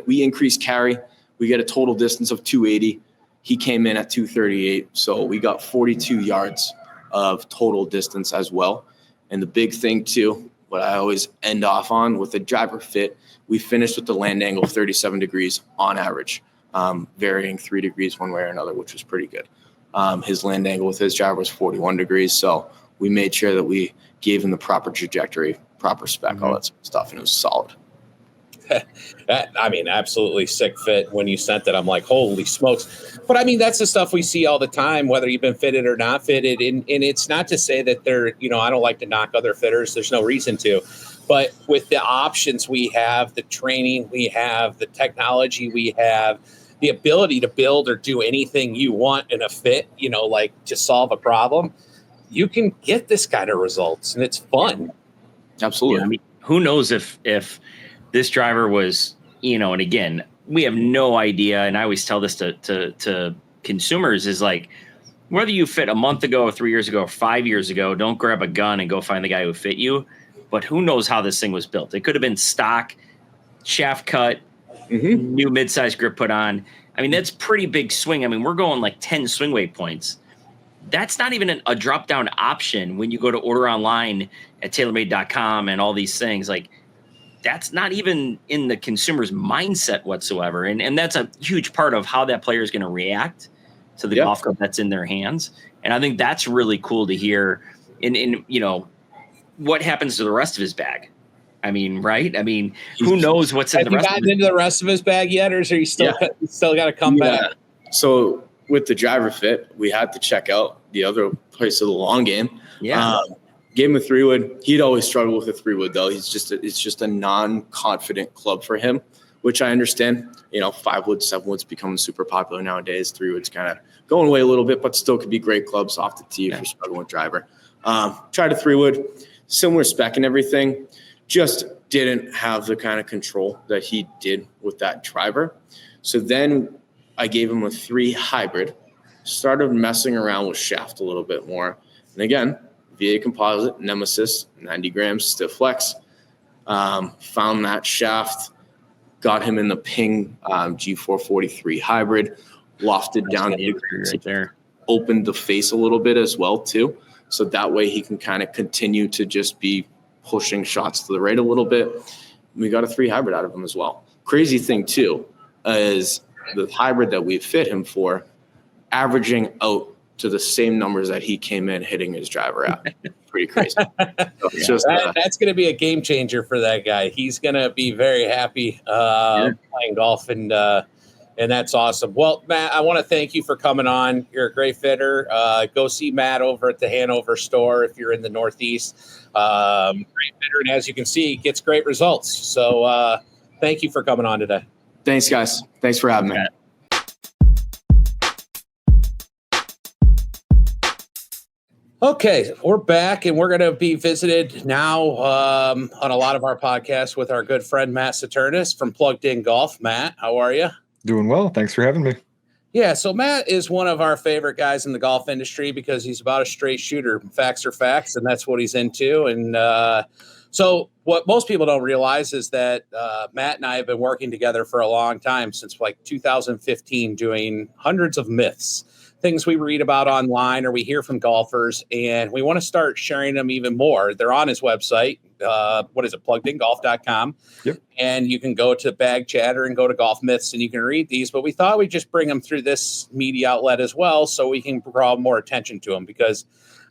we increase carry. We get a total distance of 280. He came in at 238, so we got 42 yards of total distance as well. And the big thing, too, what I always end off on with the driver fit, we finished with the land angle 37 degrees on average, varying 3 degrees one way or another, which was pretty good. His land angle with his driver was 41 degrees, so we made sure that we gave him the proper trajectory, proper spec, all that sort of stuff, and it was solid. Absolutely sick fit. When you sent it, I'm like, holy smokes. But I mean, that's the stuff we see all the time, whether you've been fitted or not fitted. And it's not to say that they're, I don't like to knock other fitters. There's no reason to. But with the options we have, the training we have, the technology we have, the ability to build or do anything you want in a fit, to solve a problem, you can get this kind of results, and it's fun. Absolutely. Yeah, I mean, who knows if this driver was, and again, we have no idea. And I always tell this to consumers is like, whether you fit a month ago, 3 years ago, or 5 years ago, don't grab a gun and go find the guy who fit you. But who knows how this thing was built? It could have been stock, shaft cut, new mid-size grip put on. I mean, that's pretty big swing. I mean, we're going like 10 swing weight points. That's not even a drop-down option when you go to order online at TaylorMade.com and all these things. Like, that's not even in the consumer's mindset whatsoever. And that's a huge part of how that player is going to react to the golf club that's in their hands. And I think that's really cool to hear in what happens to the rest of his bag. I mean, right? I mean, who knows what's in the rest of his bag? Have you gotten into the rest of his bag yet, or is he still got to come back? So with the driver fit, we had to check out the other place of the long game. Yeah. Gave him a 3-wood. He'd always struggled with a 3-wood, though. It's just a non-confident club for him, which I understand. 5-wood, 7-wood's becoming super popular nowadays. 3-wood's kind of going away a little bit, but still could be great clubs off the tee if you're struggling with driver. Tried a 3-wood, similar spec and everything, just didn't have the kind of control that he did with that driver. So then I gave him a 3 hybrid, started messing around with shaft a little bit more. And again, VA composite, Nemesis, 90 grams, stiff flex. Found that shaft, got him in the Ping G443 hybrid, lofted down right there. opened the face a little bit as well too. So that way he can kind of continue to just be pushing shots to the right a little bit. We got a 3 hybrid out of him as well. Crazy thing too is the hybrid that we fit him for, averaging out to the same numbers that he came in hitting his driver at. Pretty crazy. So it's just, that's going to be a game changer for that guy. He's going to be very happy playing golf, and that's awesome. Well, Matt, I want to thank you for coming on. You're a great fitter. Go see Matt over at the Hanover store if you're in the Northeast. Great fitter, and as you can see, gets great results. So thank you for coming on today. Thanks, guys. Thanks for having me. Okay, we're back, and we're going to be visited now on a lot of our podcasts with our good friend Matt Saternus from PluggedIn Golf. Matt, how are you? Doing well. Thanks for having me. Yeah, so Matt is one of our favorite guys in the golf industry because he's about a straight shooter. Facts are facts, and that's what he's into. And so what most people don't realize is that Matt and I have been working together for a long time, since like 2015, doing hundreds of myths, things we read about online or we hear from golfers, and we want to start sharing them even more. They're on his website. What is it? PluggedInGolf.com. Yep. And you can go to Bag Chatter and go to Golf Myths and you can read these, but we thought we'd just bring them through this media outlet as well so we can draw more attention to them, because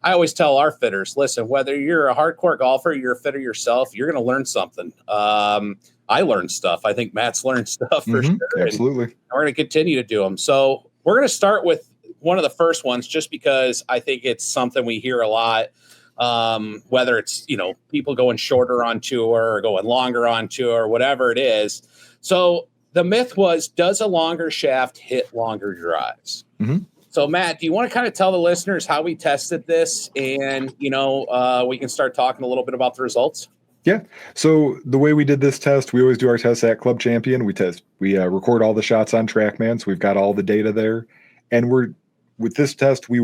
I always tell our fitters, listen, whether you're a hardcore golfer, you're a fitter yourself, you're going to learn something. I learned stuff. I think Matt's learned stuff for sure. Absolutely. And we're going to continue to do them. So we're going to start with one of the first ones, just because I think it's something we hear a lot, whether it's, people going shorter on tour or going longer on tour, whatever it is. So the myth was, does a longer shaft hit longer drives? Mm-hmm. So Matt, do you want to kind of tell the listeners how we tested this, and, we can start talking a little bit about the results? Yeah. So the way we did this test, we always do our tests at Club Champion. We record all the shots on TrackMan. So we've got all the data there, and with this test, we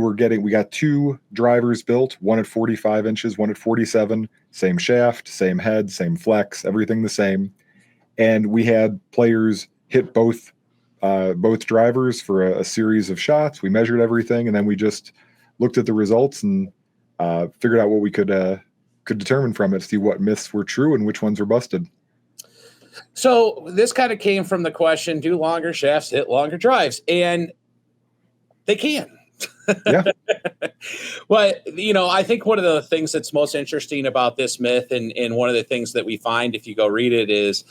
got 2 drivers built, one at 45 inches, one at 47, same shaft, same head, same flex, everything the same. And we had players hit both drivers for a series of shots. We measured everything, and then we just looked at the results and figured out what we could determine from it, see what myths were true and which ones were busted. So this kind of came from the question, do longer shafts hit longer drives? And they can. Yeah. But, I think one of the things that's most interesting about this myth, and one of the things that we find if you go read it is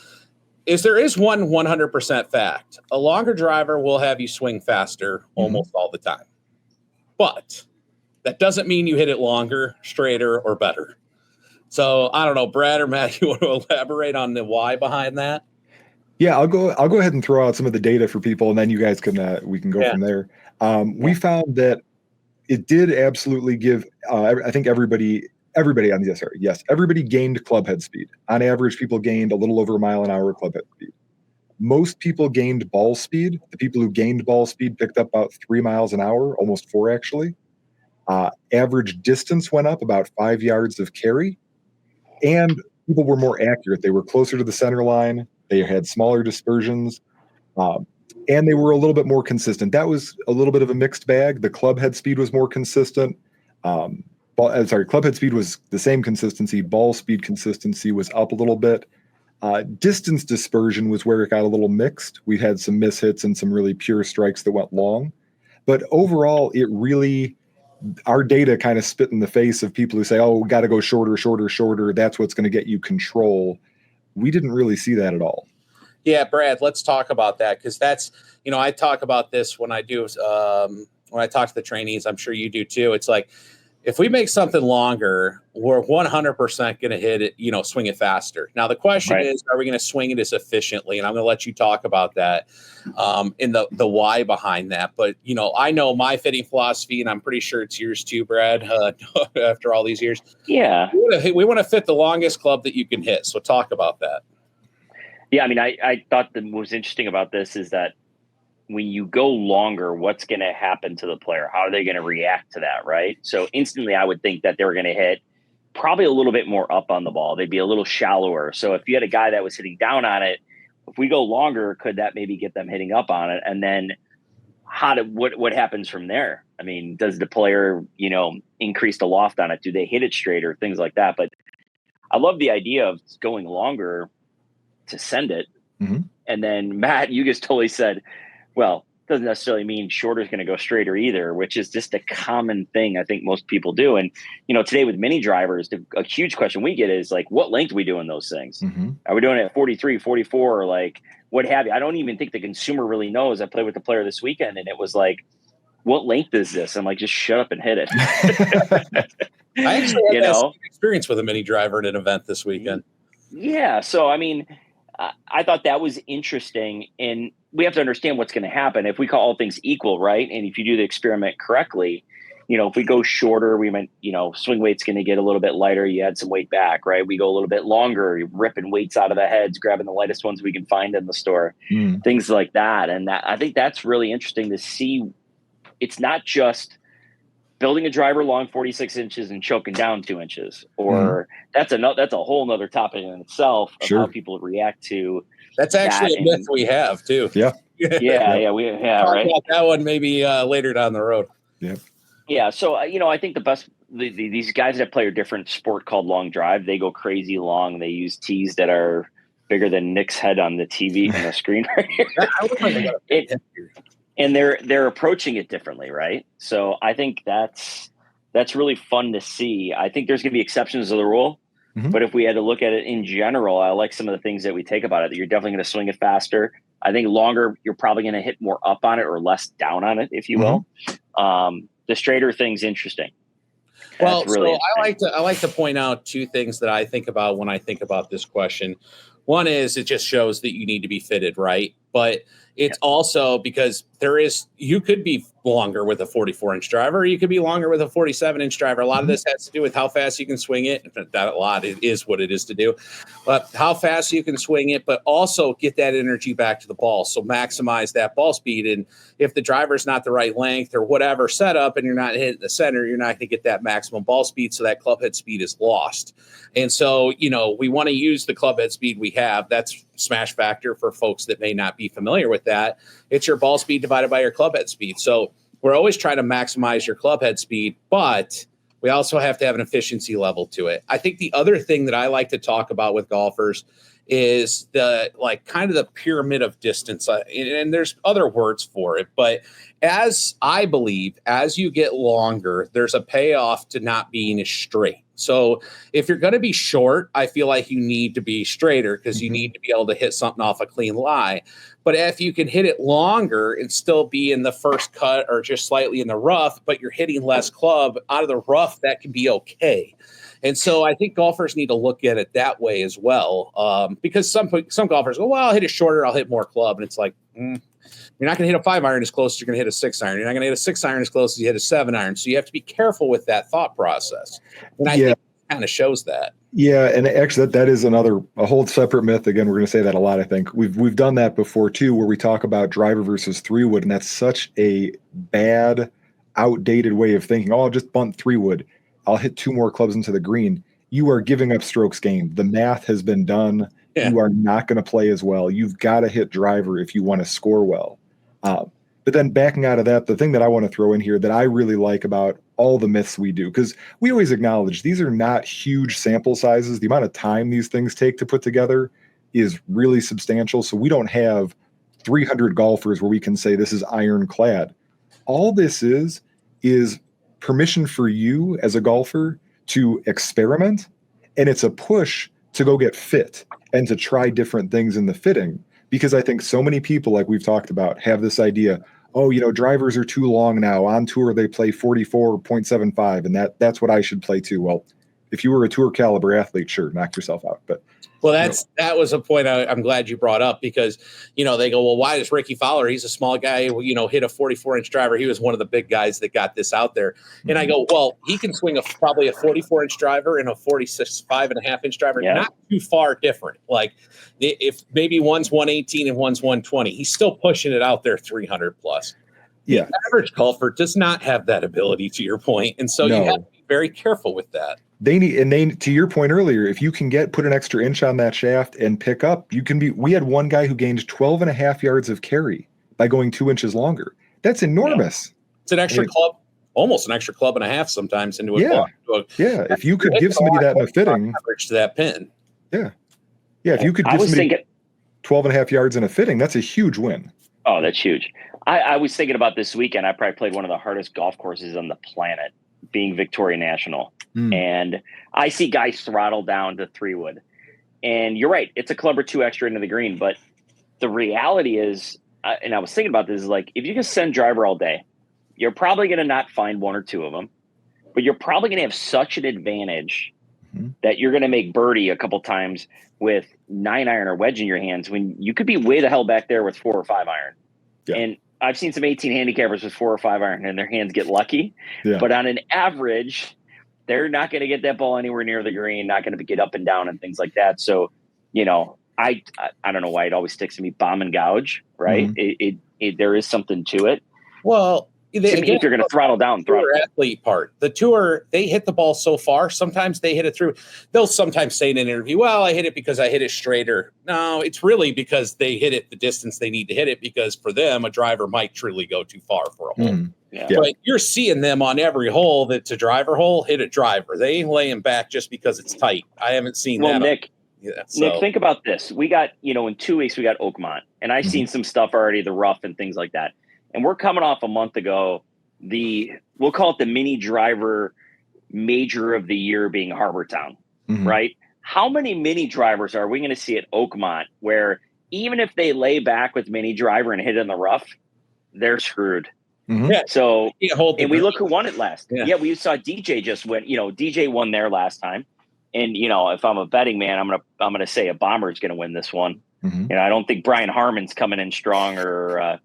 there is one 100% fact. A longer driver will have you swing faster almost all the time. But that doesn't mean you hit it longer, straighter, or better. So I don't know, Brad or Matt, you want to elaborate on the why behind that? Yeah, I'll go ahead and throw out some of the data for people, and then you guys we can go from there. We found that it did absolutely give, I think everybody on the SR, yes, everybody gained club head speed. On average, people gained a little over a mile an hour club head speed. Most people gained ball speed. The people who gained ball speed picked up about 3 miles an hour, almost 4 actually. Average distance went up about 5 yards of carry, and people were more accurate. They were closer to the center line. They had smaller dispersions. And they were a little bit more consistent. That was a little bit of a mixed bag. The club head speed was more consistent. Club head speed was the same consistency. Ball speed consistency was up a little bit. Distance dispersion was where it got a little mixed. We had some mishits and some really pure strikes that went long. But overall, our data kind of spit in the face of people who say, oh, we got to go shorter, shorter, shorter. That's what's going to get you control. We didn't really see that at all. Yeah, Brad, let's talk about that, because that's, I talk about this when I do, when I talk to the trainees. I'm sure you do too. It's like, if we make something longer, we're 100% going to hit it, swing it faster. Now, the question is, are we going to swing it as efficiently? And I'm going to let you talk about that in the why behind that. But, I know my fitting philosophy, and I'm pretty sure it's yours too, Brad, after all these years. Yeah. We want to fit the longest club that you can hit. So talk about that. Yeah, I mean, I thought the most interesting about this is that when you go longer, what's going to happen to the player? How are they going to react to that, right? So instantly, I would think that they were going to hit probably a little bit more up on the ball. They'd be a little shallower. So if you had a guy that was hitting down on it, if we go longer, could that maybe get them hitting up on it? And then what happens from there? I mean, does the player, increase the loft on it? Do they hit it straighter? Things like that. But I love the idea of going longer to send it. Mm-hmm. And then Matt, you just totally said, well, doesn't necessarily mean shorter is going to go straighter either, which is just a common thing I think most people do. And, today with mini drivers, a huge question we get is like, what length are we doing those things? Mm-hmm. Are we doing it at 43, 44, or like what have you? I don't even think the consumer really knows. I played with the player this weekend and it was like, what length is this? I'm like, just shut up and hit it. I actually had that same experience with a mini driver at an event this weekend. Yeah. So, I mean, I thought that was interesting, and we have to understand what's going to happen if we call all things equal, right? And if you do the experiment correctly, if we go shorter, we might, swing weight's going to get a little bit lighter. You add some weight back, right? We go a little bit longer, you're ripping weights out of the heads, grabbing the lightest ones we can find in the store, things like that. And I think that's really interesting to see. It's not just building a driver long 46 inches and choking down 2 inches, or that's a whole nother topic in itself of how people react to. That's actually a myth we have too. Yeah. Yeah. We have, talk right? about that one maybe later down the road. Yeah. Yeah. So, I think the best, these guys that play a different sport called long drive, they go crazy long. They use tees that are bigger than Nick's head on the TV on the screen right here. And they're approaching it differently, right? So I think that's really fun to see. I think there's going to be exceptions to the rule, but if we had to look at it in general, I like some of the things that we take about it. That you're definitely going to swing it faster. I think longer, you're probably going to hit more up on it or less down on it, if you will. The straighter thing's interesting. Well, really I like to point out two things that I think about when I think about this question. One is it just shows that you need to be fitted right, but it's also because you could be longer with a 44-inch driver, or you could be longer with a 47-inch driver. A lot of this has to do with how fast you can swing it. Not a lot, it is what it is to do, but how fast you can swing it, but also get that energy back to the ball. So maximize that ball speed. And if the driver's not the right length or whatever setup, and you're not hitting the center, you're not going to get that maximum ball speed. So that club head speed is lost. And so, we want to use the club head speed we have. That's smash factor for folks that may not be familiar with that. It's your ball speed divided by your club head speed. So we're always trying to maximize your club head speed, but we also have to have an efficiency level to it. I think the other thing that I like to talk about with golfers is kind of the pyramid of distance. And there's other words for it, but as I believe, as you get longer, there's a payoff to not being as straight. So if you're going to be short, I feel like you need to be straighter because you need to be able to hit something off a clean lie. But if you can hit it longer and still be in the first cut or just slightly in the rough, but you're hitting less club out of the rough, that can be okay. And so I think golfers need to look at it that way as well, because some golfers go, well, I'll hit it shorter, I'll hit more club. And it's like, you're not going to hit a 5-iron as close as you're going to hit a 6-iron. You're not going to hit a 6-iron as close as you hit a 7-iron. So you have to be careful with that thought process. And I think it kind of shows that. Yeah, and actually that is a whole separate myth. Again, we're going to say that a lot. I think we've done that before too, where we talk about driver versus 3-wood, and that's such a bad, outdated way of thinking. Oh, I'll just bunt 3-wood. I'll hit 2 more clubs into the green. You are giving up strokes gained. The math has been done. Yeah. You are not going to play as well. You've got to hit driver if you want to score well. But then backing out of that, the thing that I want to throw in here that I really like about all the myths we do, because we always acknowledge these are not huge sample sizes. The amount of time these things take to put together is really substantial. So we don't have 300 golfers where we can say this is ironclad. All this is permission for you as a golfer to experiment, and it's a push to go get fit and to try different things in the fitting. Because I think so many people, like we've talked about, have this idea, drivers are too long now. On tour, they play 44.75, and that's what I should play too. Well, if you were a tour caliber athlete, sure, knock yourself out. But that was a point I'm glad you brought up, because, they go, well, why does Ricky Fowler, he's a small guy, hit a 44-inch driver. He was one of the big guys that got this out there. And I go, well, he can swing probably a 44-inch driver and a 45.5-inch driver, not too far different. Like if maybe one's 118 and one's 120, he's still pushing it out there 300 plus. Yeah. The average golfer does not have that ability, to your point. And so you have to be very careful with that. They to your point earlier, if you can put an extra inch on that shaft and pick up, we had one guy who gained 12.5 yards of carry by going 2 inches longer. That's enormous. It's an extra club. almost an extra club and a half sometimes into a Yeah. club. Yeah. If you could give somebody that in a fitting, coverage to that pin. Yeah. Yeah. If you could give somebody 12 and a half yards in a fitting, that's a huge win. Oh, that's huge. I was thinking about this weekend. I probably played one of the hardest golf courses on the planet, being Victoria National. And I see guys throttle down to 3-wood. And you're right. It's a club or two extra into the green. But the reality is, and I was thinking about this, is like, if you can send driver all day, you're probably going to not find one or two of them. But you're probably going to have such an advantage that you're going to make birdie a couple times with 9-iron or wedge in your hands when you could be way the hell back there with 4 or 5-iron. Yeah. And I've seen some 18 handicappers with 4 or 5-iron and their hands get lucky. Yeah. But on an average, they're not going to get that ball anywhere near the green, not going to get up and down and things like that. So, you know, I don't know why it always sticks to me, bomb and gouge, right? There is something to it. Well, if you're going to throttle down, athlete part. The tour, they hit the ball so far. Sometimes they hit it through. They'll sometimes say in an interview, "Well, I hit it because I hit it straighter." No, it's really because they hit it the distance they need to hit it. Because for them, a driver might truly go too far for a hole. Yeah. But you're seeing them on every hole that's a driver hole hit a driver. They ain't laying back just because it's tight. I haven't seen that. Nick, think about this. We got, in 2 weeks we got Oakmont, and I've seen some stuff already, the rough and things like that. And we're coming off a month ago, we'll call it the mini driver major of the year being Harbortown, right? How many mini drivers are we going to see at Oakmont where even if they lay back with mini driver and hit in the rough, they're screwed? Yeah. So, and we look who won it last. Yeah, we saw DJ just win. DJ won there last time. And, if I'm a betting man, I'm going to say a Bomber is going to win this one. I don't think Brian Harmon's coming in strong or,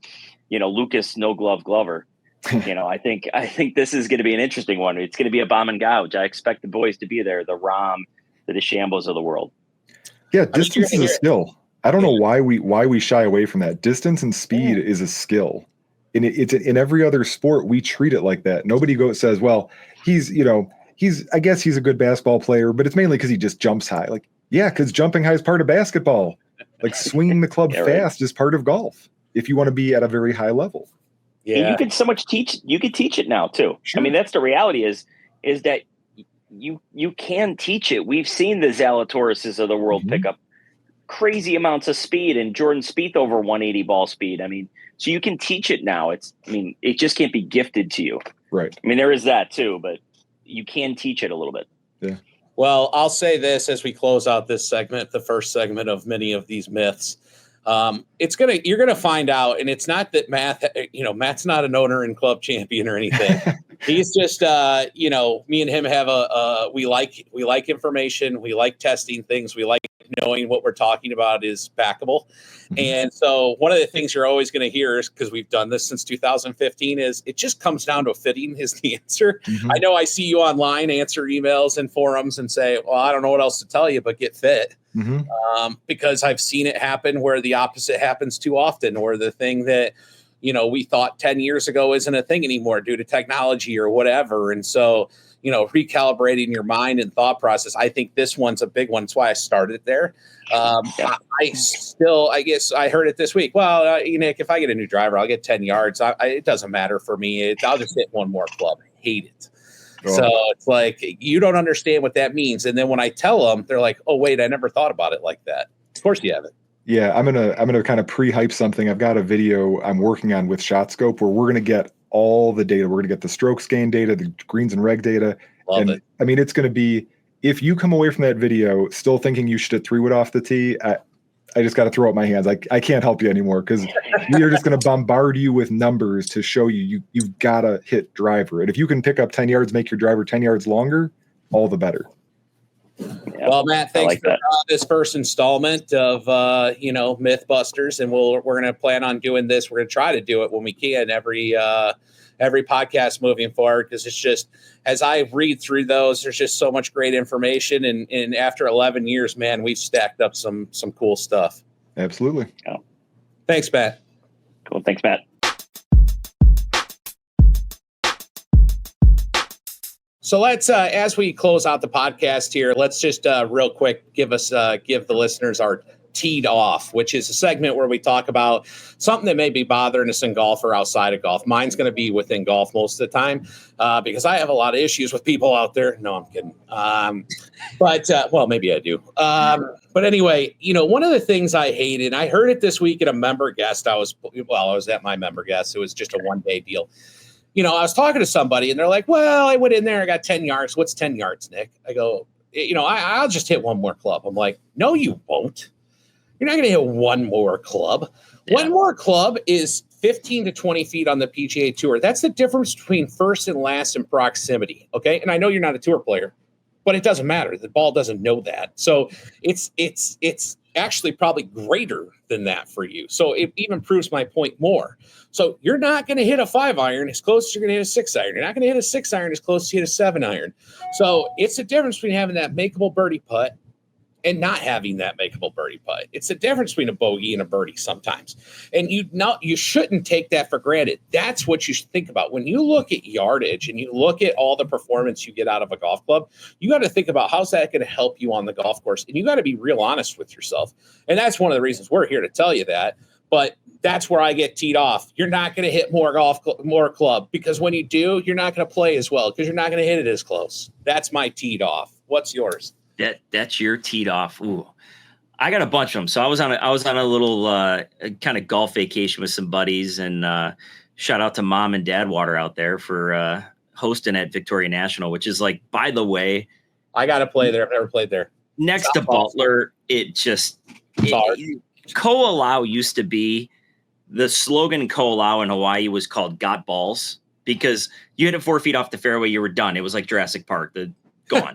Lucas No Glove Glover. I think this is going to be an interesting one. It's going to be a bomb and gouge. I expect the boys to be there, the Rom, the DeChambos of the world. Yeah, distance is a skill. I don't know why we shy away from that. Distance and speed is a skill. And it's in every other sport, we treat it like that. Nobody says, well, I guess he's a good basketball player, but it's mainly because he just jumps high. Like, yeah, because jumping high is part of basketball. Like swinging the club fast is part of golf if you want to be at a very high level. Yeah. And you can so much teach it now too. Sure. I mean, that's the reality is that you can teach it. We've seen the Zalatoris of the world pick up crazy amounts of speed, and Jordan Spieth over 180 ball speed. I mean, so you can teach it now. It just can't be gifted to you. Right. I mean, there is that too, but you can teach it a little bit. Yeah. Well, I'll say this as we close out this segment, the first segment of many of these myths. You're gonna find out, and it's not that Matt's not an owner and club champion or anything. He's just, me and him have we like information. We like testing things. We like knowing what we're talking about is backable. And so one of the things you're always going to hear is, because we've done this since 2015, is it just comes down to fitting is the answer. I know I see you online answer emails and forums and say, well, I don't know what else to tell you, but get fit. Because I've seen it happen where the opposite happens too often, or the thing that, we thought 10 years ago isn't a thing anymore due to technology or whatever. And so, recalibrating your mind and thought process. I think this one's a big one. That's why I started there. I guess I heard it this week. Well, Nick, if I get a new driver, I'll get 10 yards. It doesn't matter for me. I'll just hit one more club. I hate it. So it's like, you don't understand what that means. And then when I tell them, they're like, oh, wait, I never thought about it like that. Of course you haven't. Yeah, I'm gonna kind of pre-hype something. I've got a video I'm working on with ShotScope where we're gonna get all the data. We're gonna get the strokes gain data, the greens and reg data. Love it. I mean, it's gonna be, if you come away from that video still thinking you should hit 3-wood off the tee, I just got to throw up my hands. I can't help you anymore, because we are just going to bombard you with numbers to show you've got to hit driver. And if you can pick up 10 yards, make your driver 10 yards longer, all the better. Yeah, well, Matt, thanks for this first installment of Mythbusters, and we're going to plan on doing this. We're going to try to do it when we can every podcast moving forward, because it's just, as I read through those, there's just so much great information, and after 11 years, man, we've stacked up some cool stuff. Absolutely. Yeah. Thanks, Matt. Cool. Thanks, Matt. So let's, as we close out the podcast here, let's just real quick give the listeners our Teed Off, which is a segment where we talk about something that may be bothering us in golf or outside of golf. Mine's going to be within golf most of the time because I have a lot of issues with people out there. No, I'm kidding. Well, maybe I do. But anyway, one of the things I hated, I heard it this week at a member guest. I was at my member guest. It was just a one-day deal. I was talking to somebody and they're like, well, I went in there, I got 10 yards. What's 10 yards, Nick? I go, I'll just hit one more club. I'm like, no, you won't. You're not going to hit one more club. Yeah. One more club is 15 to 20 feet on the PGA Tour. That's the difference between first and last in proximity. Okay. And I know you're not a tour player, but it doesn't matter. The ball doesn't know that. So it's actually probably greater than that for you. So it even proves my point more. So you're not going to hit a 5-iron as close as you're going to hit a 6-iron. You're not going to hit a 6-iron as close as you hit a 7-iron. So it's the difference between having that makeable birdie putt and not having that makeable birdie putt. It's the difference between a bogey and a birdie sometimes. And you shouldn't take that for granted. That's what you should think about. When you look at yardage and you look at all the performance you get out of a golf club, you got to think about how's that going to help you on the golf course. And you got to be real honest with yourself. And that's one of the reasons we're here to tell you that. But that's where I get teed off. You're not going to hit more club because when you do, you're not going to play as well because you're not going to hit it as close. That's my teed off. What's yours? That's your teed off. Ooh, I got a bunch of them. So I was on a little kind of golf vacation with some buddies, and shout out to Mom and Dad Water out there for hosting at Victoria National, which is like, by the way, I got to play there. I've never played there. Next to Butler, Ko'olau used to be the slogan. Ko'olau in Hawaii was called "Got Balls" because you hit it 4 feet off the fairway, you were done. It was like Jurassic Park. Go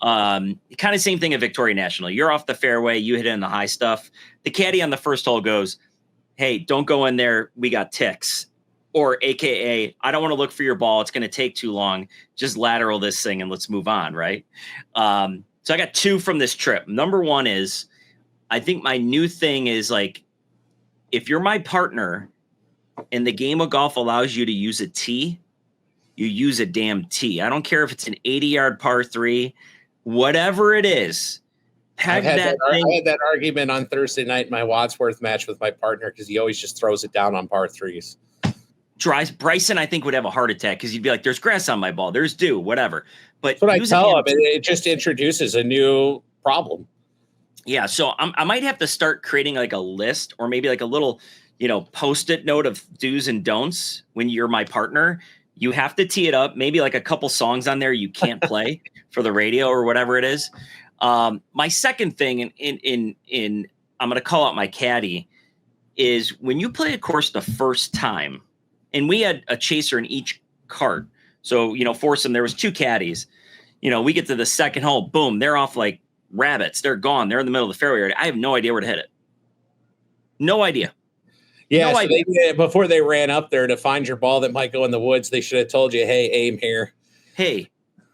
on. Kind of same thing at Victoria National. You're off the fairway, you hit it in the high stuff. The caddy on the first hole goes, hey, don't go in there. We got ticks. Or AKA, I don't want to look for your ball. It's going to take too long. Just lateral this thing and let's move on, right? So I got two from this trip. Number one is, I think my new thing is like, if you're my partner and the game of golf allows you to use a tee, you use a damn tee. I don't care if it's an 80-yard par 3, whatever it is. I had that argument on Thursday night in my Wadsworth match with my partner because he always just throws it down on par 3s. Bryson, I think, would have a heart attack because he'd be like, there's grass on my ball. There's dew, whatever. But that's what I tell him. It just introduces a new problem. Yeah, so I might have to start creating like a list or maybe like a little, Post-it note of do's and don'ts when you're my partner. You have to tee it up, maybe like a couple songs on there you can't play for the radio or whatever it is. My second thing, in I'm going to call out my caddy, is when you play a course the first time, and we had a chaser in each cart. So, foursome, there was 2 caddies. We get to the second hole, boom, they're off like rabbits. They're gone. They're in the middle of the fairway. I have no idea where to hit it. No idea. Yeah, so before they ran up there to find your ball that might go in the woods, they should have told you, hey, aim here. Hey,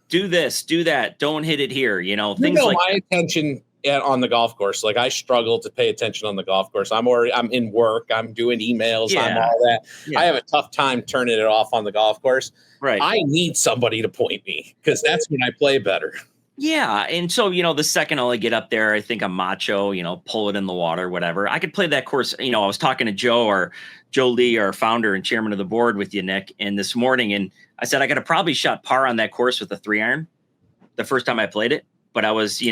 do this, do that. Don't hit it here. Things like my attention on the golf course. Like I struggle to pay attention on the golf course. I'm in work. I'm doing emails. I'm all that. Yeah. I have a tough time turning it off on the golf course. Right. I need somebody to point me because that's when I play better. Yeah. And so, the second I get up there, I think I'm macho, pull it in the water, whatever. I could play that course. I was talking to Joe Lee, our founder and chairman of the board with you, Nick, and this morning. And I said, I could have probably shot par on that course with a 3-iron the first time I played it. But I was,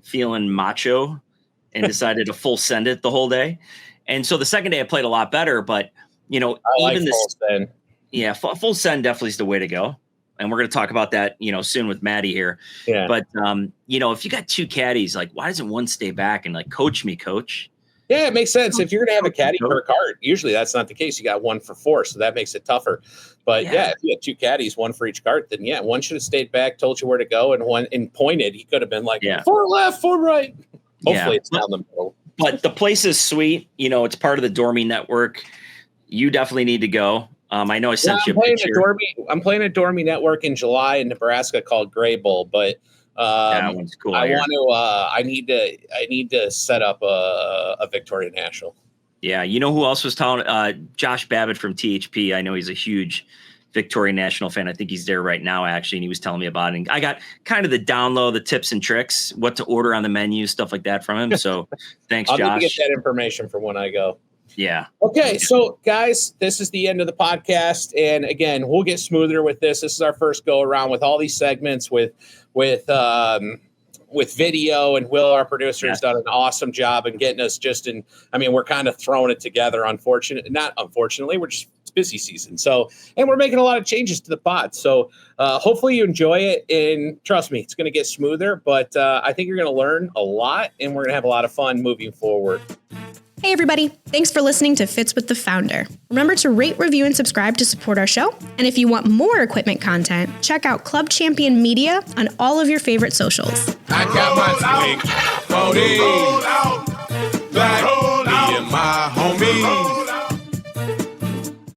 feeling macho and decided to full send it the whole day. And so the second day I played a lot better, but full send definitely is the way to go. And we're going to talk about that, soon with Maddie here. Yeah. But, if you got 2 caddies, like, why doesn't one stay back and like, coach me, coach? Yeah, it makes sense. If you're going to have a caddy per cart, usually that's not the case. You got 1 for 4, so that makes it tougher. But if you had 2 caddies, 1 for each cart, then one should have stayed back, told you where to go, and pointed. He could have been like, 4 left, 4 right. Hopefully it's down the middle. But the place is sweet. It's part of the Dormy network. You definitely need to go. I know I sent you a picture. I'm playing a Dormy network in July in Nebraska called Gray Bowl, but that one's cool. I need to set up a Victoria National. Yeah, who else was telling? Josh Babbitt from THP. I know he's a huge Victoria National fan. I think he's there right now, actually, and he was telling me about it. And I got kind of the down low, the tips and tricks, what to order on the menu, stuff like that from him. So thanks, I'll Josh. need to get that information for when I go. Yeah. Okay, so guys, this is the end of the podcast, and again, we'll get smoother with this. This is our first go around with all these segments with video, and Will, our producer, has done an awesome job in getting us just in. I mean, we're kind of throwing it together. Not unfortunately, we're just it's busy season. So, and we're making a lot of changes to the pod. So, hopefully you enjoy it. And trust me, it's going to get smoother. But I think you're going to learn a lot, and we're going to have a lot of fun moving forward. Hey everybody, thanks for listening to Fits with the Founder. Remember to rate, review, and subscribe to support our show. And if you want more equipment content, check out Club Champion Media on all of your favorite socials. I got my twig, 40, black, me and my homies.